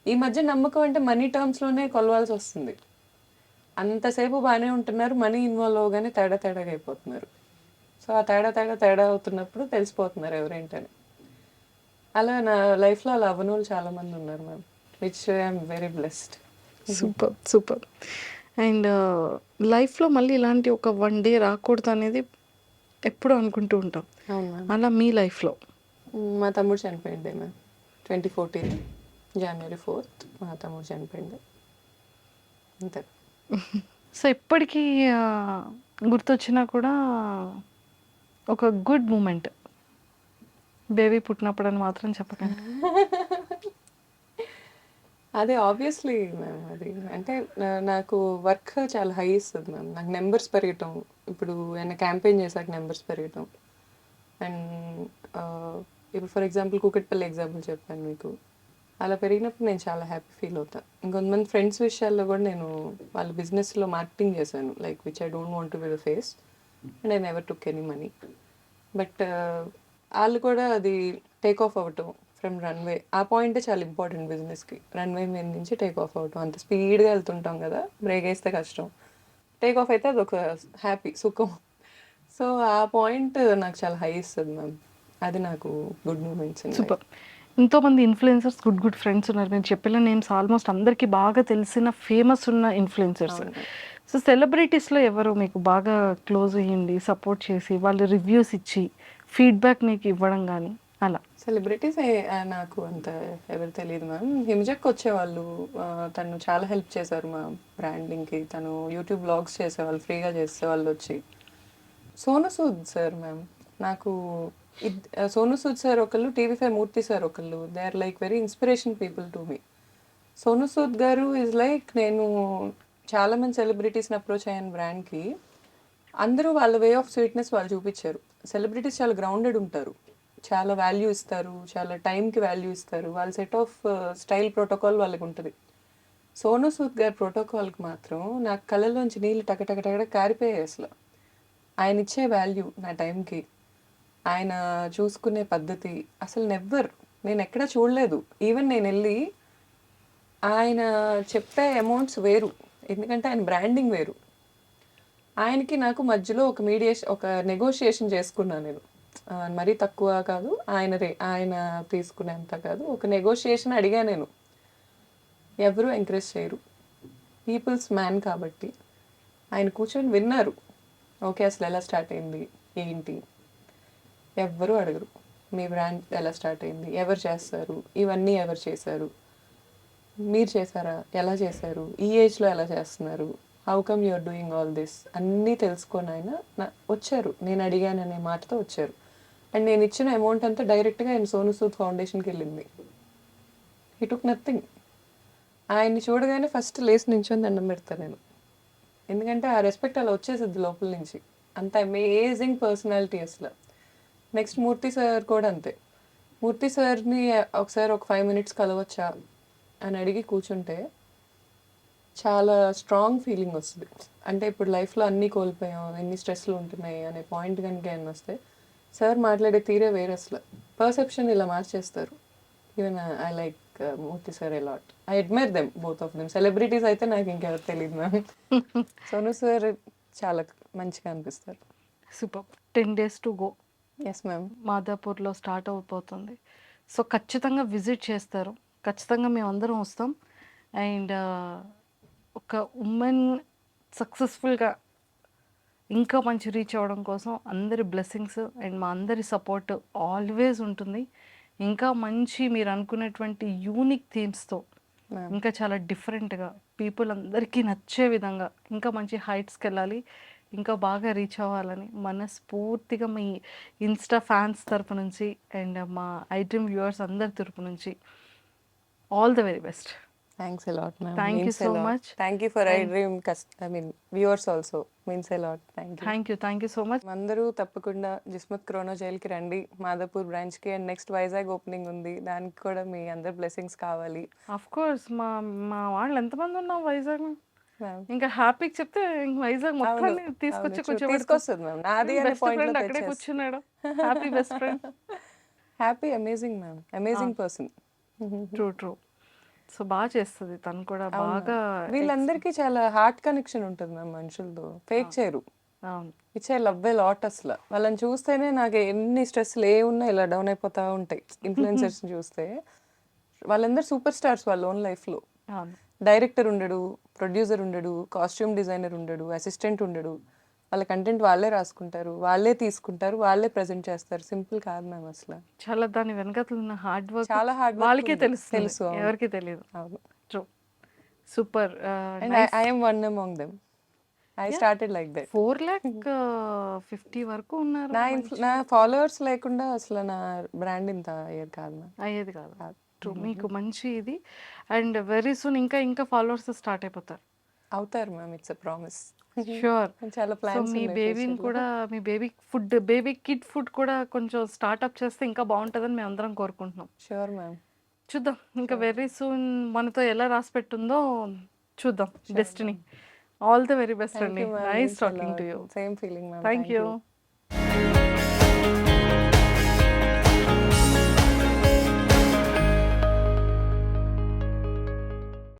ఈ మధ్య నమ్మకం అంటే మనీ టర్మ్స్లోనే కొలవాల్సి వస్తుంది. అంతసేపు బాగానే ఉంటున్నారు, మనీ ఇన్వాల్వ్ అవగానే తేడాగా అయిపోతున్నారు. సో ఆ తేడా అవుతున్నప్పుడు తెలిసిపోతున్నారు ఎవరేంటని. అలా నా లైఫ్లో అలా అవ్వని వాళ్ళు చాలామంది ఉన్నారు ma'am, which I'm very blessed. Super. And లైఫ్లో మళ్ళీ ఇలాంటి ఒక 1 day రాకూడదు అనేది ఎప్పుడు అనుకుంటూ ఉంటాం. అవును మ్యామ్. అలా మీ లైఫ్లో? మా తమ్ముడు చనిపోయింది మ్యామ్. 2014 January 4th మా తమ్ముడు చనిపోయింది, అంతే. సో ఇప్పటికీ గుర్తొచ్చినా కూడా ఒక గుడ్ మూమెంట్, బేబీ పుట్టినప్పుడు అని మాత్రం చెప్పకండి. అదే ఆబ్వియస్లీ మ్యామ్. అది అంటే నాకు వర్క్ చాలా హై ఇస్తుంది మ్యామ్. నాకు నెంబర్స్ పెరగటం, ఇప్పుడు ఏమైనా క్యాంపెయిన్ చేశాక నెంబర్స్ పెరగటం. అండ్ ఇప్పుడు ఫర్ ఎగ్జాంపుల్ కూకట్పల్లి ఎగ్జాంపుల్ చెప్పాను మీకు, అలా పెరిగినప్పుడు నేను చాలా హ్యాపీ ఫీల్ అవుతాను. ఇంకొంతమంది ఫ్రెండ్స్ విషయాల్లో కూడా నేను వాళ్ళ బిజినెస్లో మార్కెటింగ్ చేశాను, like which I don't want to be the face and I never took any money. But వాళ్ళు కూడా అది టేక్ ఆఫ్ అవ్వటం ఫ్రమ్ రన్వే, ఆ పాయింటే చాలా ఇంపార్టెంట్ బిజినెస్కి. రన్వే మీద నుంచి టేక్ ఆఫ్ అవ్వటం, అంత స్పీడ్గా వెళ్తుంటాం కదా, బ్రేక్ వేస్తే కష్టం. టేక్ ఆఫ్ అయితే అదొక హ్యాపీ సుఖం. సో ఆ పాయింట్ నాకు చాలా హై ఇస్తుంది మ్యామ్. అది నాకు గుడ్ మూమెంట్స్. సూపర్. ఎంతోమంది ఇన్ఫ్లుయెన్సర్స్ గుడ్ ఫ్రెండ్స్ ఉన్నారు. నేను చెప్పిన నేమ్స్ ఆల్మోస్ట్ అందరికీ బాగా తెలిసిన ఫేమస్ ఉన్న ఇన్ఫ్లుయెన్సర్స్. సో సెలబ్రిటీస్లో ఎవరు మీకు బాగా క్లోజ్ అయ్యింది, సపోర్ట్ చేసి వాళ్ళు రివ్యూస్ ఇచ్చి ఫీడ్బ్యాక్ మీకు ఇవ్వడం కానీ అలా? సెలబ్రిటీస్ నాకు అంత ఎవరు తెలియదు మ్యామ్. హిమజక్ వచ్చేవాళ్ళు, తను చాలా హెల్ప్ చేశారు మా బ్రాండింగ్కి. తను యూట్యూబ్ బ్లాగ్స్ చేసేవాళ్ళు, ఫ్రీగా చేసేవాళ్ళు వచ్చి. సోను సూద్ సార్ మ్యామ్, నాకు సోను సూద్ సార్ ఒకళ్ళు, టీవీ5 మూర్తి సార్ ఒకళ్ళు. They are like very inspiration people to me. Sonu Sood గారు ఈజ్ లైక్, నేను చాలా మంది సెలబ్రిటీస్ని అప్రోచ్ అయ్యాను బ్రాండ్కి. అందరూ వాళ్ళ వే ఆఫ్ స్వీట్నెస్ వాళ్ళు చూపించారు. సెలబ్రిటీస్ చాలా గ్రౌండెడ్ ఉంటారు, చాలా వాల్యూ ఇస్తారు, చాలా టైంకి వాల్యూ ఇస్తారు. వాళ్ళ సెట్ ఆఫ్ స్టైల్ ప్రోటోకాల్ వాళ్ళకి ఉంటుంది. సోను సూద్ గారి ప్రోటోకాల్కి మాత్రం నాకు కళ్ళలోంచి నీళ్ళు టకటకటక కారిపోయాయి అసలు. ఆయన ఇచ్చే వాల్యూ నా టైంకి, ఆయన చూసుకునే పద్ధతి అసలు నేను ఎక్కడా చూడలేదు. ఈవెన్ నేను వెళ్ళి ఆయన చెప్పే అమౌంట్స్ వేరు, ఎందుకంటే ఆయన బ్రాండింగ్ వేరు. ఆయనకి నాకు మధ్యలో ఒక నెగోషియేషన్ చేసుకున్నాను నేను. మరీ తక్కువ కాదు, ఆయన తీసుకునేంత కాదు, ఒక నెగోషియేషన్ అడిగా నేను. ఎవరు ఎంకరేజ్ చేయరు, పీపుల్స్ మ్యాన్ కాబట్టి. ఆయన కూర్చొని విన్నారు. ఓకే, అసలు ఎలా స్టార్ట్ అయింది ఏంటి, ఎవ్వరూ అడగరు. మీ బ్రాండ్ ఎలా స్టార్ట్ అయింది, ఎవరు చేస్తారు, ఇవన్నీ ఎవరు చేశారు, మీరు చేశారా, ఎలా చేశారు, ఈ ఏజ్లో ఎలా చేస్తున్నారు, how come you're doing all this అన్నీ తెలుసుకొని ఆయన వచ్చారు. నేను అడిగాననే మాటతో వచ్చారు. అండ్ నేను ఇచ్చిన అమౌంట్ అంతా డైరెక్ట్గా ఆయన సోను సూద్ ఫౌండేషన్కి వెళ్ళింది. He took nothing. ఆయన్ని చూడగానే ఫస్ట్ లేచి నించొని దండం పెడతాను నేను, ఎందుకంటే ఆ రెస్పెక్ట్ అలా వచ్చేసిద్ది లోపల నుంచి. అంత అమేజింగ్ పర్సనాలిటీ అసలు. నెక్స్ట్ మూర్తి సార్ కూడా అంతే. మూర్తి సార్ని ఒకసారి ఒక 5 minutes కలవచ్చా అని అడిగి కూర్చుంటే చాలా స్ట్రాంగ్ ఫీలింగ్ వస్తుంది. అంటే ఇప్పుడు లైఫ్లో అన్నీ కోల్పోయాం, ఎన్ని స్ట్రెస్లు ఉంటున్నాయి అనే పాయింట్ కనుక ఏమైనా వస్తే సార్ మాట్లాడే తీరే వేరే అసలు. పర్సెప్షన్ ఇలా మార్చేస్తారు. Even I like Murthy sir a lot. I admire them, both of them. Celebrities అయితే నాకు ఇంకెవరు తెలియదు మ్యామ్. సోను సార్ చాలా మంచిగా అనిపిస్తారు. Super. 10 days to go. Yes ma'am. మాదాపూర్లో స్టార్ట్ అయిపోతుంది. సో ఖచ్చితంగా విజిట్ చేస్తారు, ఖచ్చితంగా మేము అందరం వస్తాం. అండ్ ఒక ఉమెన్ సక్సెస్ఫుల్గా ఇంకా మంచి రీచ్ అవ్వడం కోసం అందరి బ్లెస్సింగ్స్ అండ్ మా అందరి సపోర్ట్ ఆల్వేస్ ఉంటుంది. ఇంకా మంచి మీరు అనుకునేటువంటి యూనిక్ థీమ్స్తో, ఇంకా చాలా డిఫరెంట్గా పీపుల్ అందరికీ నచ్చే విధంగా ఇంకా మంచి హైట్స్కి వెళ్ళాలి, ఇంకా బాగా రీచ్ అవ్వాలని మనస్ఫూర్తిగా మీ ఇన్స్టా ఫ్యాన్స్ తరపు నుంచి అండ్ మా ఐడ్రీమ్ వ్యూవర్స్ అందరి తరపు నుంచి all the very best. Thanks a lot, ma'am. Thank you Means a so lot. much. Thank you for iDream viewers also. Means a lot. Thank you. Thank you so much. అందరూ తప్పకుండా జిస్మత్ క్రోనో జైల్కి రండి, మాదాపూర్ బ్రాంచ్కి. And next Vizag opening ఉంది, దానికి కూడా మీ అందరి blessings కావాలి. Of course మా మా వాళ్ళు ఎంతమంది ఉన్నాం వైజాగ్, Ma'am. ఇంకా హ్యాపీకి చెప్తే ఇంక వైజాగ్ మొత్తాన్ని తీసుకొచ్చి తీసుకొస్తుంది మ్యామ్. నాది అనే బెస్ట్ పాయింట్ ఫ్రెండ్ అక్కడే కూర్చున్నాడు. Happy best friend. Happy, amazing ma'am, amazing person. True. So బాగా చేస్తుంది తను కూడా బాగా. వీళ్ళందరికీ చాలా హార్ట్ కనెక్షన్ ఉంటుంది మ్యామ్ మనుషులతో, ఫేక్ చేయరు. అవును. It's I love a lot అసలు. వాళ్ళని చూస్తేనే నాకు ఎన్ని స్ట్రెస్లు ఉన్నా ఇలా డౌన్ అయిపోతూ ఉంటాయి. ఇన్ఫ్లుయెన్సర్స్ చూస్తే వాళ్ళందరూ సూపర్ స్టార్స్ వాళ్ళ ఓన్ లైఫ్లో. అవును. డైరెక్టర్ ఉండడు, ప్రొడ్యూసర్ ఉండడు, కాస్ట్యూమ్ డిజైనర్ ఉండడు, అసిస్టెంట్ ఉండడు. వాళ్ళ కంటెంట్ వాళ్ళే రాసుకుంటారు, వాళ్ళే తీసుకుంటారు, వాళ్ళే ప్రజెంట్ చేస్తారు. సింపుల్ కాదు మ్యామ్ అసలు. చాలా దాని వెనకాల ఉన్న హార్డ్ వర్క్ చాలా హార్డ్ వాళ్ళకే తెలుసు, అవును. ఎవరికి తెలియదు. అవును. True. Super. And I am one among them. I started like that. 4,50,000 వరకు ఉన్నారు. నా ఫాలోవర్స్ లేకుండా అసలు నా బ్రాండ్ ఇంత అయ్యేది కాదు మ్యామ్. అయ్యేది కాదు. ట్రూ. మీకు మంచి ఇది. అండ్ వెరీ సూన్ ఇంకా ఫాలోవర్స్ స్టార్ట్ అయిపోతారు. అవుతారు ma'am, it's a promise. Sure. చాలా సో ప్లాన్స్ మీ బేబీని కూడా, మీ బేబీ కిడ్ ఫుడ్ కూడా కొంచెం స్టార్ట్అప్ చేస్తే ఇంకా బాగుంటుందని మేము అందరం కోరుకుంటున్నాం. Sure ma'am. చూద్దాం ఇంకా వెరీ సూన్ మనతో ఎలా రాసి పెట్టుందో చూద్దాం destiny. All the very best అండి. Nice talking to you. Same feeling ma'am. Thank you.